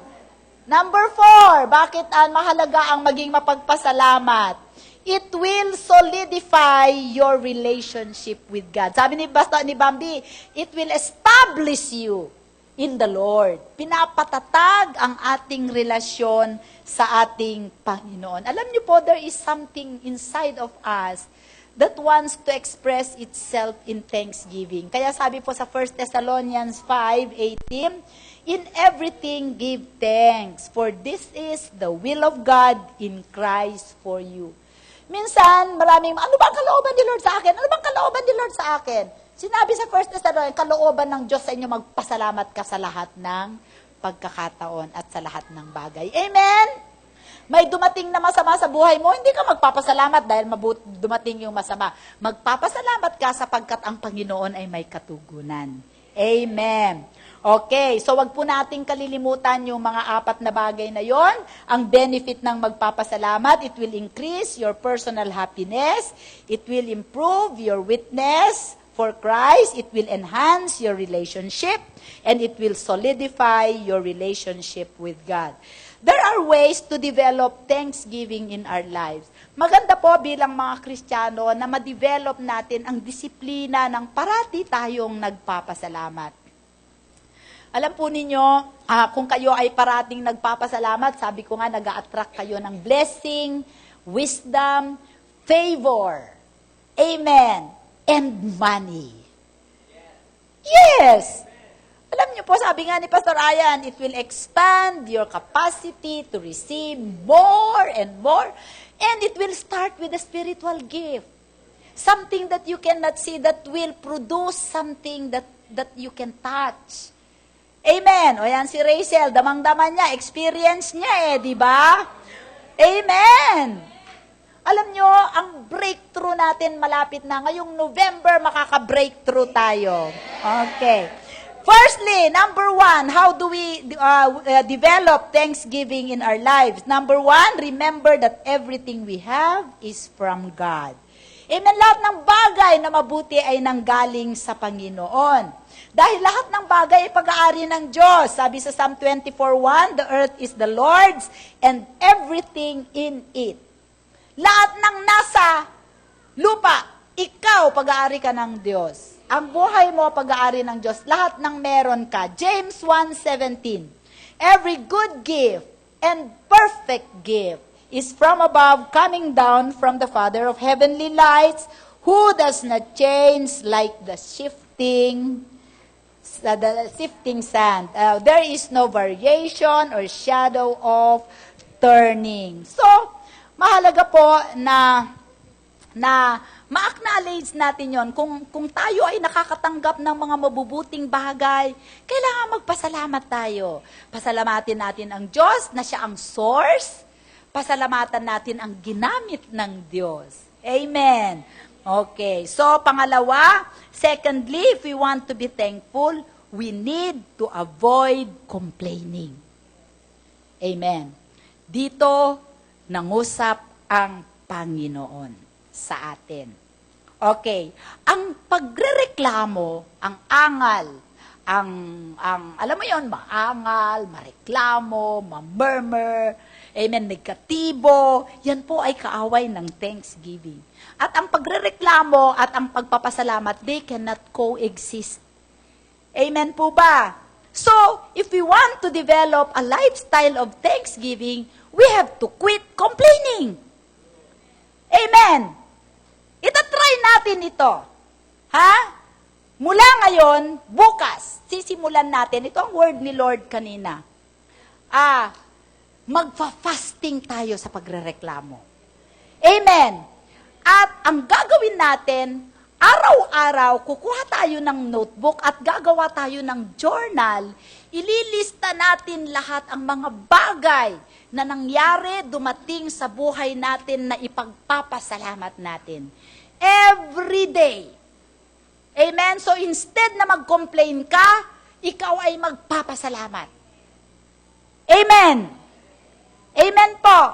Number 4, bakit mahalaga ang maging mapagpasalamat? It will solidify your relationship with God. Sabi ni Bambi, it will establish you in the Lord. Pinapatatag ang ating relasyon sa ating Panginoon. Alam niyo po, there is something inside of us that wants to express itself in thanksgiving. Kaya sabi po sa 1 Thessalonians 5:18, in everything give thanks, for this is the will of God in Christ for you. Minsan, ano ba ang kalooban ni Lord sa akin? Ano bang kalooban ni Lord sa akin? Sinabi sa 1 Thessalonians, kalooban ng Diyos sa inyo, magpasalamat ka sa lahat ng pagkakataon at sa lahat ng bagay. Amen? May dumating na masama sa buhay mo, hindi ka magpapasalamat dahil dumating yung masama. Magpapasalamat ka sapagkat ang Panginoon ay may katugunan. Amen. Okay, so wag po nating kalilimutan yung mga 4 na bagay na yon. Ang benefit ng magpapasalamat, it will increase your personal happiness, it will improve your witness for Christ, it will enhance your relationship, and it will solidify your relationship with God. There are ways to develop thanksgiving in our lives. Maganda po bilang mga Kristiyano na ma-develop natin ang disiplina ng parati tayong nagpapasalamat. Alam po ninyo, kung kayo ay parating nagpapasalamat, sabi ko nga, nag-a-attract kayo ng blessing, wisdom, favor, amen, and money. Yes! Alam niyo po, sabi nga ni Pastor Ayan, it will expand your capacity to receive more and more, and it will start with a spiritual gift. Something that you cannot see that will produce something that you can touch. Amen. O yan si Rachel, damang-daman niya, experience niya di ba? Amen. Alam nyo, ang breakthrough natin malapit na. Ngayong November, makaka-breakthrough tayo. Okay. Firstly, number 1, how do we develop thanksgiving in our lives? Number 1, remember that everything we have is from God. Amen. Lahat ng bagay na mabuti ay nanggaling sa Panginoon. Dahil lahat ng bagay ay pag-aari ng Diyos. Sabi sa Psalm 24:1, the earth is the Lord's and everything in it. Lahat ng nasa lupa, ikaw, pag-aari ka ng Diyos. Ang buhay mo, pag-aari ng Diyos. Lahat ng meron ka. James 1:17. Every good gift and perfect gift is from above, coming down from the Father of heavenly lights, who does not change like the shifting sand. There is no variation or shadow of turning. So, mahalaga po na ma-acknowledge natin yon. Kung tayo ay nakakatanggap ng mga mabubuting bagay, kailangan magpasalamat tayo. Pasalamatin natin ang Diyos na siya ang source. Pasalamatan natin ang ginamit ng Diyos. Amen. Okay. So, pangalawa, secondly, if we want to be thankful, we need to avoid complaining. Amen. Dito, nangusap ang Panginoon sa atin. Okay. Ang pagrereklamo, ang angal, ang alam mo yon, maangal, mareklamo, mamurmur, amen, negatibo, yan po ay kaaway ng thanksgiving. At ang pagrereklamo at ang pagpapasalamat, they cannot coexist. Amen po ba? So, if we want to develop a lifestyle of thanksgiving, we have to quit complaining. Amen. Itatry natin ito. Ha? Mula ngayon, bukas, sisimulan natin. Ito ang word ni Lord kanina. Magfa-fasting tayo sa pagrereklamo. Amen. At ang gagawin natin, araw-araw, kukuha tayo ng notebook at gagawa tayo ng journal. Ililista natin lahat ang mga bagay na nangyari, dumating sa buhay natin na ipagpapasalamat natin. Every day. Amen? So instead na mag-complain ka, ikaw ay magpapasalamat. Amen? Amen po.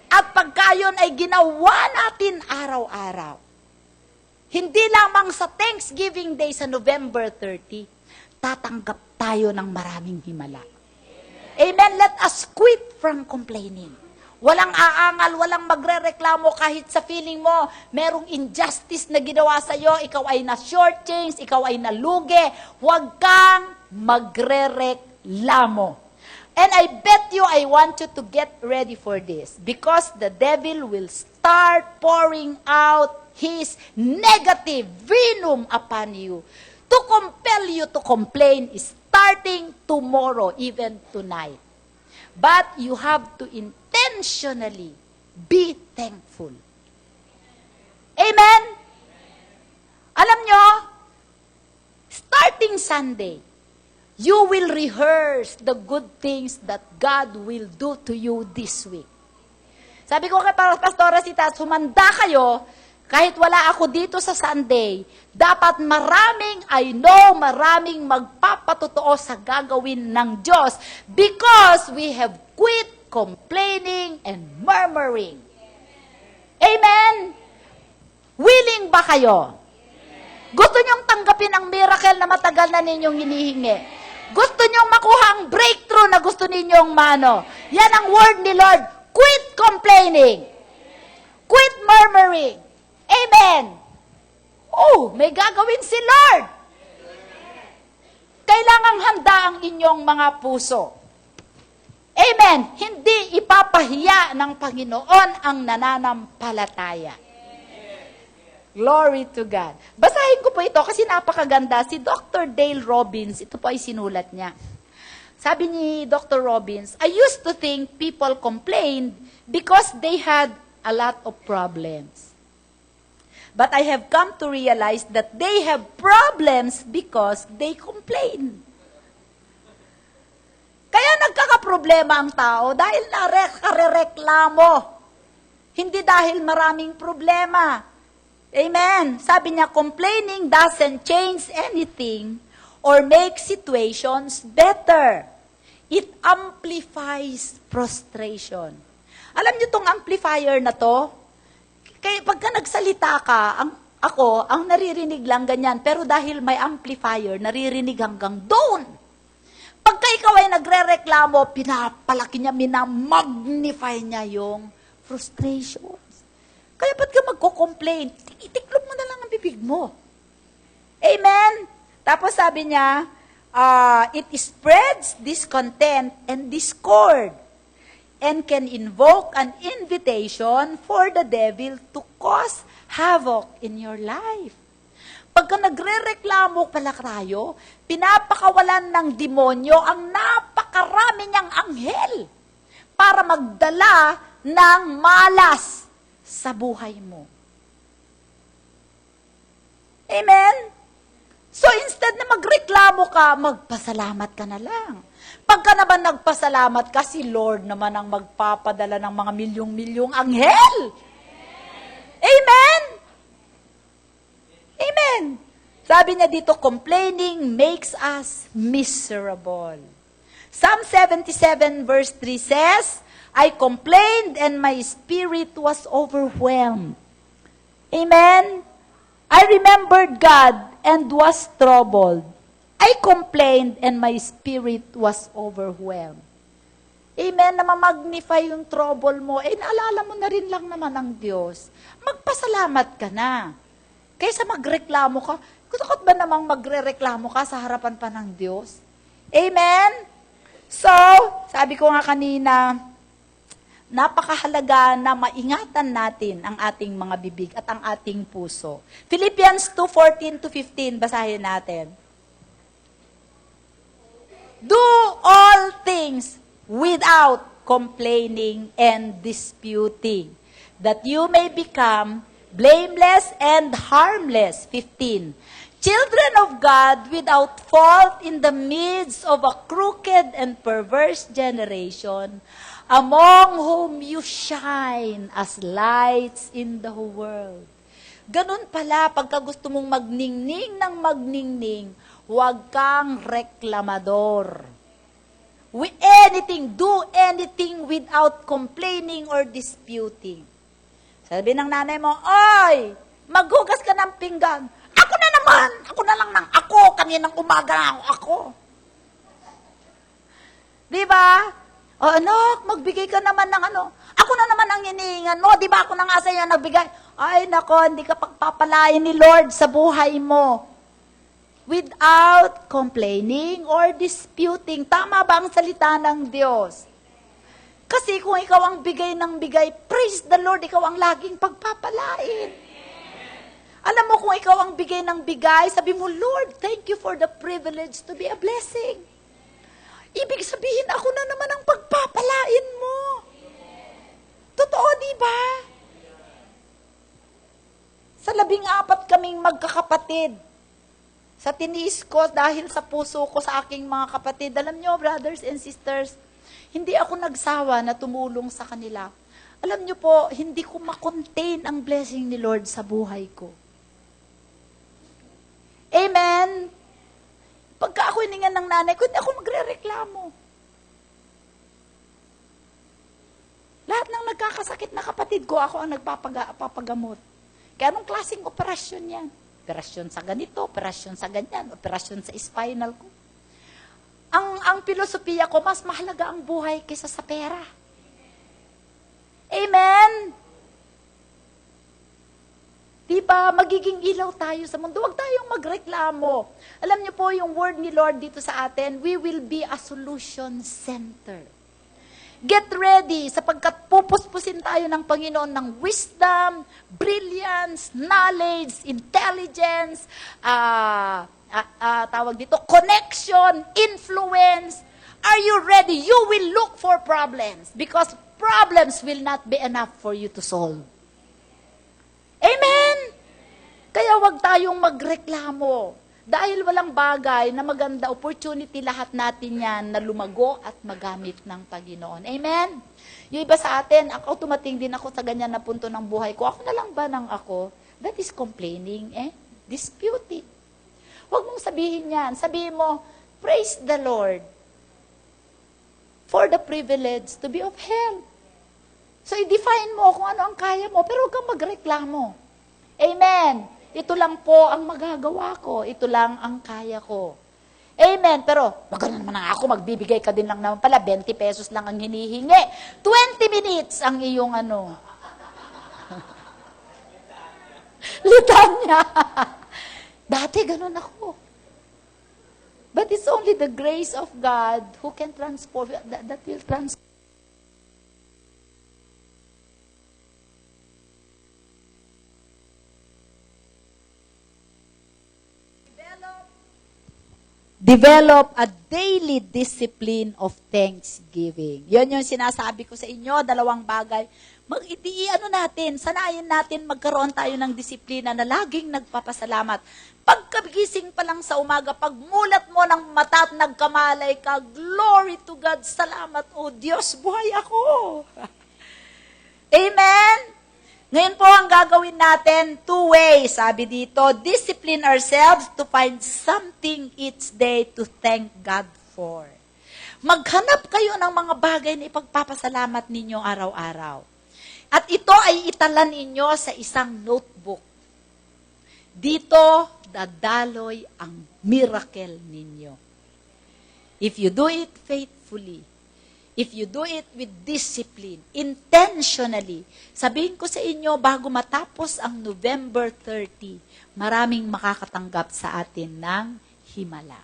At pagka yun ay ginawa natin araw-araw, hindi lamang sa Thanksgiving Day sa November 30, tatanggap tayo ng maraming himala. Amen? Let us quit from complaining. Walang aangal, walang magrereklamo kahit sa feeling mo, merong injustice na ginawa sa'yo, ikaw ay na-shortchange, ikaw ay nalugi, huwag kang magrereklamo. And I bet you, I want you to get ready for this because the devil will start pouring out his negative venom upon you to compel you to complain starting tomorrow, even tonight. But you have to intentionally be thankful. Amen? Alam nyo, starting Sunday, you will rehearse the good things that God will do to you this week. Sabi ko kay Pastora Sita, sumanda kayo, kahit wala ako dito sa Sunday, dapat maraming magpapatotoo sa gagawin ng Diyos because we have quit complaining and murmuring. Amen? Willing ba kayo? Gusto nyong tanggapin ang miracle na matagal na ninyong hinihingi? Gusto nyong makuha ang breakthrough na gusto ninyong mano? Yan ang word ni Lord. Quit complaining. Quit murmuring. Amen. Oh, may gagawin si Lord. Kailangang handa ang inyong mga puso. Amen. Hindi ipapahiya ng Panginoon ang nananampalataya. Glory to God. Basahin ko po ito kasi napakaganda. Si Dr. Dale Robbins, ito po ay sinulat niya. Sabi ni Dr. Robbins, I used to think people complained because they had a lot of problems. But I have come to realize that they have problems because they complain. Kaya nagkakaproblema ang tao dahil nakarereklamo. Hindi dahil maraming problema. Amen. Sabi niya, complaining doesn't change anything or make situations better. It amplifies frustration. Alam niyo itong amplifier na to? Kaya pagka nagsalita ka, ang naririnig lang ganyan. Pero dahil may amplifier, naririnig hanggang doon. Pagka ikaw ay nagre-reklamo, pinapalaki niya, minamagnify niya yung frustrations. Kaya ba't ka magko-complain? Itiklop mo na lang ang bibig mo. Amen? Tapos sabi niya, it spreads discontent and discord and can invoke an invitation for the devil to cause havoc in your life. Pagka nagre-reklamo pala tayo, pinapakawalan ng demonyo ang napakarami niyang anghel para magdala ng malas sa buhay mo. Amen? So instead na magreklamo ka, magpasalamat ka na lang. Pagka naman nagpasalamat ka, si Lord naman ang magpapadala ng mga milyong-milyong anghel. Amen? Amen. Sabi niya dito, complaining makes us miserable. Psalm 77 verse 3 says, I complained and my spirit was overwhelmed. Amen? I remembered God and was troubled. I complained and my spirit was overwhelmed. Amen? Na ma-magnify yung trouble mo, naalala mo na rin lang naman ang Diyos. Magpasalamat ka na. Kaysa magreklamo ka, kutakot ba namang magre-reklamo ka sa harapan pa ng Diyos? Amen? So, sabi ko nga kanina, napakahalaga na maingatan natin ang ating mga bibig at ang ating puso. Philippians 2:14-15, basahin natin. Do all things without complaining and disputing, that you may become blameless and harmless. 15. Children of God without fault in the midst of a crooked and perverse generation, among whom you shine as lights in the world. Ganun pala, pagka gusto mong magningning ng magningning, huwag kang reklamador. Do anything without complaining or disputing. Sabi ng nanay mo, oy, maghugas ka ng pinggan. Ako na naman, ako na lang ng ako, kaninang umaga na ako. Diba? O anak, magbigay ka naman ng ano. Ako na naman ang hinihingan mo, di ba ako na nga sa iyo nagbigay? Ay nako, hindi ka pagpapalain ni Lord sa buhay mo. Without complaining or disputing. Tama ba ang salita ng Diyos? Kasi kung ikaw ang bigay ng bigay, praise the Lord, ikaw ang laging pagpapalain. Alam mo, kung ikaw ang bigay ng bigay, sabi mo, Lord, thank you for the privilege to be a blessing. Ibig sabihin, ako na naman ang pagpapalain mo. Totoo, di ba? Sa 14 kaming magkakapatid, sa tiniis ko, dahil sa puso ko sa aking mga kapatid, alam nyo, brothers and sisters, hindi ako nagsawa na tumulong sa kanila. Alam nyo po, hindi ko makontain ang blessing ni Lord sa buhay ko. Amen? Pagka ako hiningan ng nanay ko, hindi ako magre-reklamo. Lahat ng nagkakasakit na kapatid ko, ako ang nagpapagamot. Kaya anong klaseng operasyon yan? Operasyon sa ganito, operasyon sa ganyan, operasyon sa spinal ko. Ang filosofiya ko, mas mahalaga ang buhay kaysa sa pera. Amen? Diba, magiging ilaw tayo sa mundo. Huwag tayong magreklamo. Alam niyo po, yung word ni Lord dito sa atin, we will be a solution center. Get ready, sapagkat pupuspusin tayo ng Panginoon ng wisdom, brilliance, knowledge, intelligence, tawag dito, connection, influence. Are you ready? You will look for problems because problems will not be enough for you to solve. Amen? Kaya wag tayong magreklamo. Dahil walang bagay na maganda opportunity, lahat natin yan na lumago at magamit ng Panginoon. Amen? Yung iba sa atin, ako tumating din ako sa ganyan na punto ng buhay ko. Ako na lang ba ng ako? That is complaining, disputing. Huwag mong sabihin yan. Sabihin mo, praise the Lord for the privilege to be of help. So, i-define mo kung ano ang kaya mo, pero huwag kang magreklamo. Amen. Ito lang po ang magagawa ko. Ito lang ang kaya ko. Amen. Pero, wag naman ako, magbibigay ka din lang naman pala, 20 pesos lang ang hinihingi. 20 minutes ang iyong litanya. Dati, ganun ako. But it's only the grace of God who can transform, that will transform. Develop a daily discipline of thanksgiving. Yun yung sinasabi ko sa inyo, dalawang bagay. Sanayin natin magkaroon tayo ng disiplina na laging nagpapasalamat. Pagkagising pa lang sa umaga, pagmulat mo ng mata at nagkamalay ka, glory to God, salamat, O Diyos, buhay ako. Amen? Ngayon po ang gagawin natin, 2 ways, sabi dito, discipline ourselves to find something each day to thank God for. Maghanap kayo ng mga bagay na ipagpapasalamat ninyo araw-araw. At ito ay itala ninyo sa isang notebook. Dito, dadaloy ang miracle ninyo. If you do it faithfully, if you do it with discipline, intentionally, sabihin ko sa inyo, bago matapos ang November 30, maraming makakatanggap sa atin ng himala.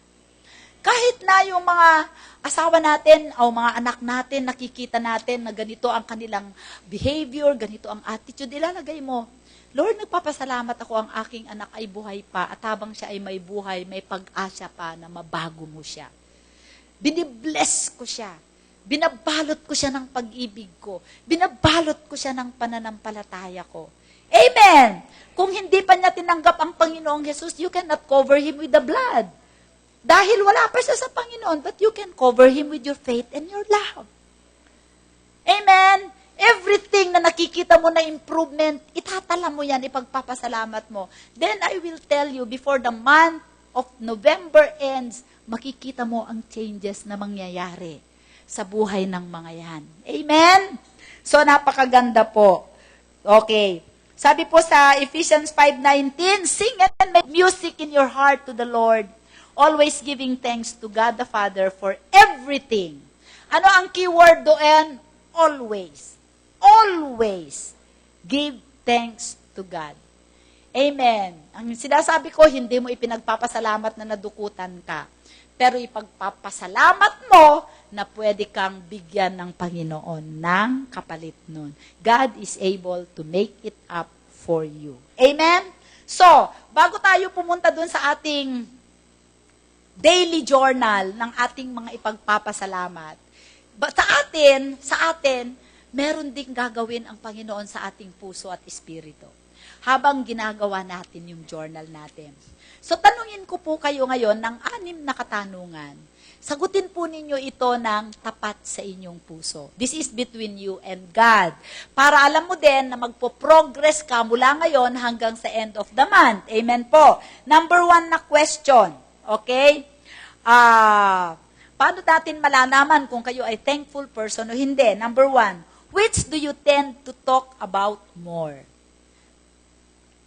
Kahit na yung mga asawa natin o mga anak natin, nakikita natin na ganito ang kanilang behavior, ganito ang attitude, ilalagay mo, Lord, nagpapasalamat ako ang aking anak ay buhay pa at habang siya ay may buhay, may pag-asa pa na mabago mo siya. Binibless ko siya. Binabalot ko siya ng pag-ibig ko. Binabalot ko siya ng pananampalataya ko. Amen! Kung hindi pa niya tinanggap ang Panginoong Jesus, you cannot cover him with the blood. Dahil wala pa siya sa Panginoon, but you can cover him with your faith and your love. Amen! Everything na nakikita mo na improvement, itatala mo yan, ipagpapasalamat mo. Then I will tell you, before the month of November ends, makikita mo ang changes na mangyayari sa buhay ng mga yan. Amen? So, napakaganda po. Okay. Sabi po sa Ephesians 5:19, sing and make music in your heart to the Lord, always giving thanks to God the Father for everything. Ano ang keyword doon? Always. Always. Give thanks to God. Amen. Ang sinasabi ko, hindi mo ipinagpapasalamat na nadukutan ka. Pero ipagpapasalamat mo na pwede kang bigyan ng Panginoon ng kapalit nun. God is able to make it up for you. Amen? So, bago tayo pumunta dun sa ating daily journal ng ating mga ipagpapasalamat, sa atin, meron ding gagawin ang Panginoon sa ating puso at espiritu. Habang ginagawa natin yung journal natin. So, tanungin ko po kayo ngayon ng 6 na katanungan. Sagutin po ninyo ito ng tapat sa inyong puso. This is between you and God. Para alam mo din na magpo-progress ka mula ngayon hanggang sa end of the month. Amen po. Number 1 na question. Okay? Paano natin malalaman kung kayo ay thankful person o hindi? Number 1, which do you tend to talk about more?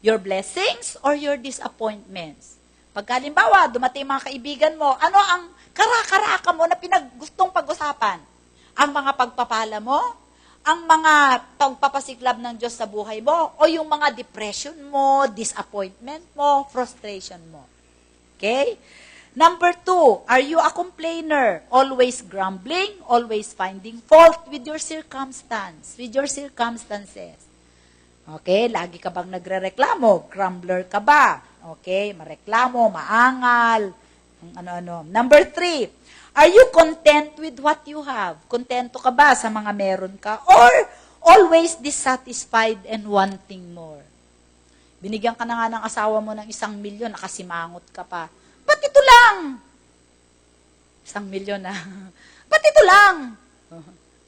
Your blessings or your disappointments? Pagkalimbawa, dumating mga kaibigan mo, ano ang kara-karaka mo na gustong pag-usapan? Ang mga pagpapala mo? Ang mga pagpapasiklab ng Diyos sa buhay mo? O yung mga depression mo, disappointment mo, frustration mo? Okay? Number 2, are you a complainer? Always grumbling, always finding fault with your circumstances? Okay, lagi ka bang nagrereklamo? Grumbler ka ba? Okay, mareklamo, maangal, ano-ano. Number 3, are you content with what you have? Kontento ka ba sa mga meron ka? Or always dissatisfied and wanting more? Binigyan ka na nga ng asawa mo ng 1 milyon, nakasimangot ka pa. Ba't ito lang? 1 milyon na. Ba't ito lang?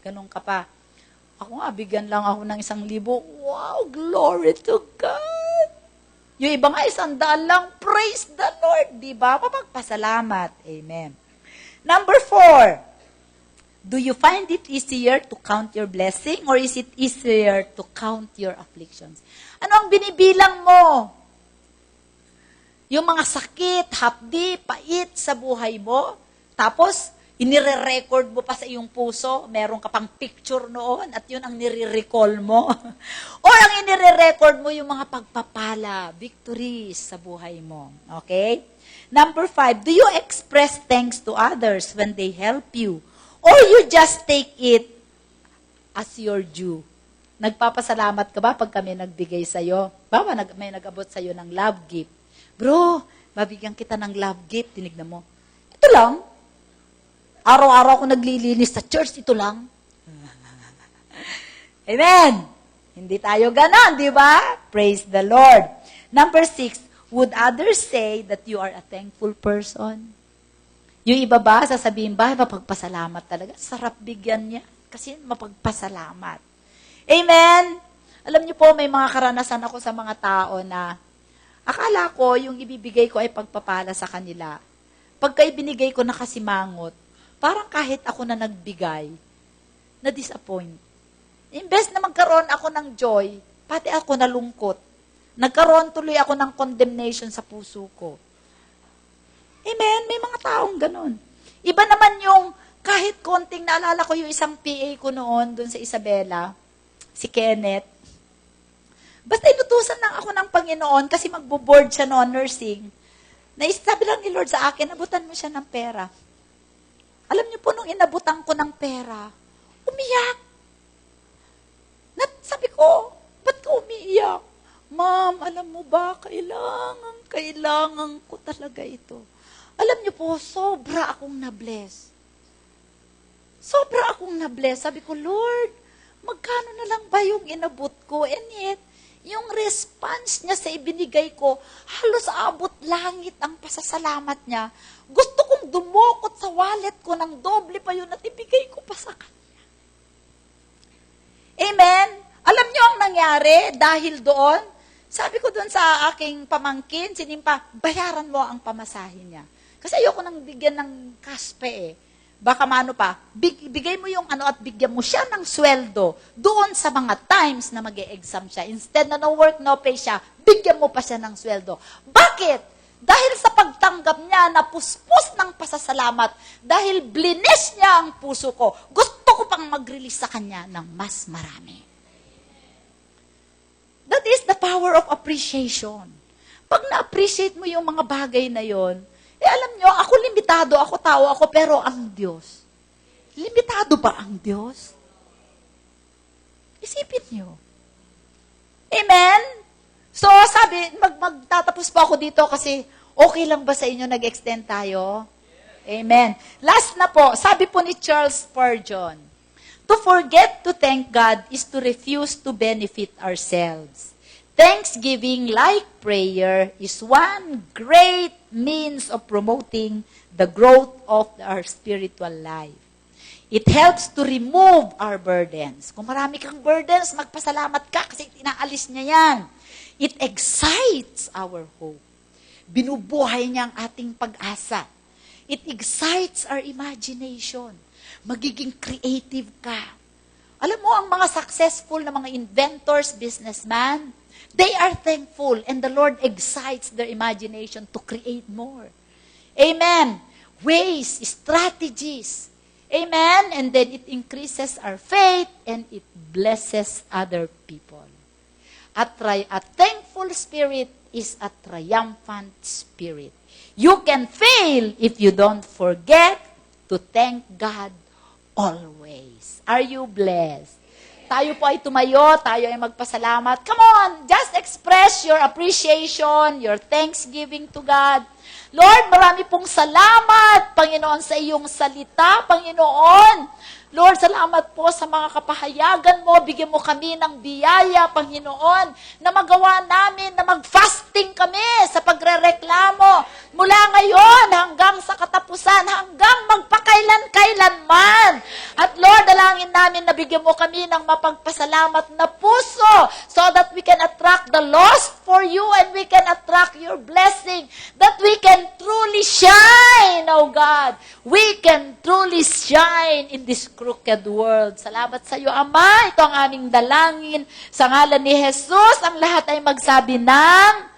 Ganun ka pa. Ako nga, bigyan lang ako ng 1,000. Wow, glory to God. Yung iba nga, 100 lang. Praise the Lord. Diba? Papagpasalamat. Amen. Number 4, Do you find it easier to count your blessing or is it easier to count your afflictions? Ano ang binibilang mo? Yung mga sakit, hapdi, pait sa buhay mo, tapos inire-record mo pa sa iyong puso, meron ka pang picture noon at yun ang nire-recall mo. Or ang inire-record mo yung mga pagpapala, victories sa buhay mo. Okay? Number 5, do you express thanks to others when they help you? Or you just take it as your due? Nagpapasalamat ka ba pag kami nagbigay sa'yo? Bawa may nag-abot sa'yo ng love gift. Bro, babigyan kita ng love gift. Tinignan mo. Ito lang. Araw-araw ako naglilinis sa church. Ito lang. Amen. Hindi tayo ganon, di ba? Praise the Lord. Number 6, would others say that you are a thankful person? Yung iba ba, sasabihin ba, mapagpasalamat talaga? Sarap bigyan niya. Kasi mapagpasalamat. Amen? Alam niyo po, may mga karanasan ako sa mga tao na akala ko, yung ibibigay ko ay pagpapala sa kanila. Pagka ibinigay ko na kasimangot, parang kahit ako na nagbigay, na-disappoint. Imbes na magkaroon ako ng joy, pati ako nalungkot. Nagkaroon tuloy ako ng condemnation sa puso ko. Amen? May mga taong ganun. Iba naman yung kahit konting, naalala ko yung isang PA ko noon, dun sa Isabela, si Kenneth. Basta inutusan lang ako ng Panginoon kasi magbo-board siya noon, nursing. Naisabi lang ni Lord sa akin, abutan mo siya ng pera. Alam niyo po, nung inabutan ko ng pera, umiyak. Sabi ko, ba't ka umiiyak? Ma'am, alam mo ba, kailangan ko talaga ito. Alam niyo po, sobra akong na-bless. Sobra akong na-bless. Sabi ko, Lord, magkano na lang ba yung inabot ko? And yet, yung response niya sa ibinigay ko, halos abot langit ang pasasalamat niya. Gusto kong dumukot sa wallet ko ng doble pa yun at ibigay ko pa sa kanya. Amen? Alam niyo ang nangyari dahil doon? Sabi ko doon sa aking pamangkin, sinimpa, bayaran mo ang pamasahin niya. Kasi ayoko nang bigyan ng kaspe eh. Baka maano pa, bigay mo yung ano at bigyan mo siya ng sweldo doon sa mga times na mag-e-exam siya. Instead na no work, no pay siya, bigyan mo pa siya ng sweldo. Bakit? Dahil sa pagtanggap niya na puspos ng pasasalamat, dahil blinis niya ang puso ko, gusto ko pang mag-release sa kanya ng mas marami. That is the power of appreciation. Pag na-appreciate mo yung mga bagay na yon, alam nyo, ako limitado, ako tao ako, pero ang Diyos. Limitado ba ang Diyos? Isipin nyo. Amen? So, sabi, magtatapos po ako dito kasi okay lang ba sa inyo nag-extend tayo? Amen. Last na po, sabi po ni Charles Spurgeon, to forget to thank God is to refuse to benefit ourselves. Thanksgiving, like prayer, is one great means of promoting the growth of our spiritual life. It helps to remove our burdens. Kung marami kang burdens, magpasalamat ka kasi inaalis niya yan. It excites our hope. Binubuhay niya ang ating pag-asa. It excites our imagination. Magiging creative ka. Alam mo, ang mga successful na mga inventors, businessman, they are thankful and the Lord excites their imagination to create more. Amen. Ways, strategies. Amen. And then it increases our faith and it blesses other people. A thankful spirit is a triumphant spirit. You can fail if you don't forget to thank God always. Are you blessed? Tayo po ay tumayo, tayo ay magpasalamat. Come on, just express your appreciation, your thanksgiving to God. Lord, marami pong salamat, Panginoon, sa iyong salita, Panginoon. Lord, salamat po sa mga kapahayagan mo. Bigyan mo kami ng biyaya, Panginoon, na magawa namin, na mag-fasting kami sa pagrereklamo mula ngayon hanggang sa katapusan, hanggang magpakailan-kailanman. At Lord, dalangin namin na bigyan mo kami ng mapagpasalamat na puso so that we can attract the lost for you and we can attract your blessing, that we can truly shine, oh God. We can truly shine in this crooked world. Salamat sa iyo, Ama. Ito ang aming dalangin. Sa ngalan ni Jesus, ang lahat ay magsabi ng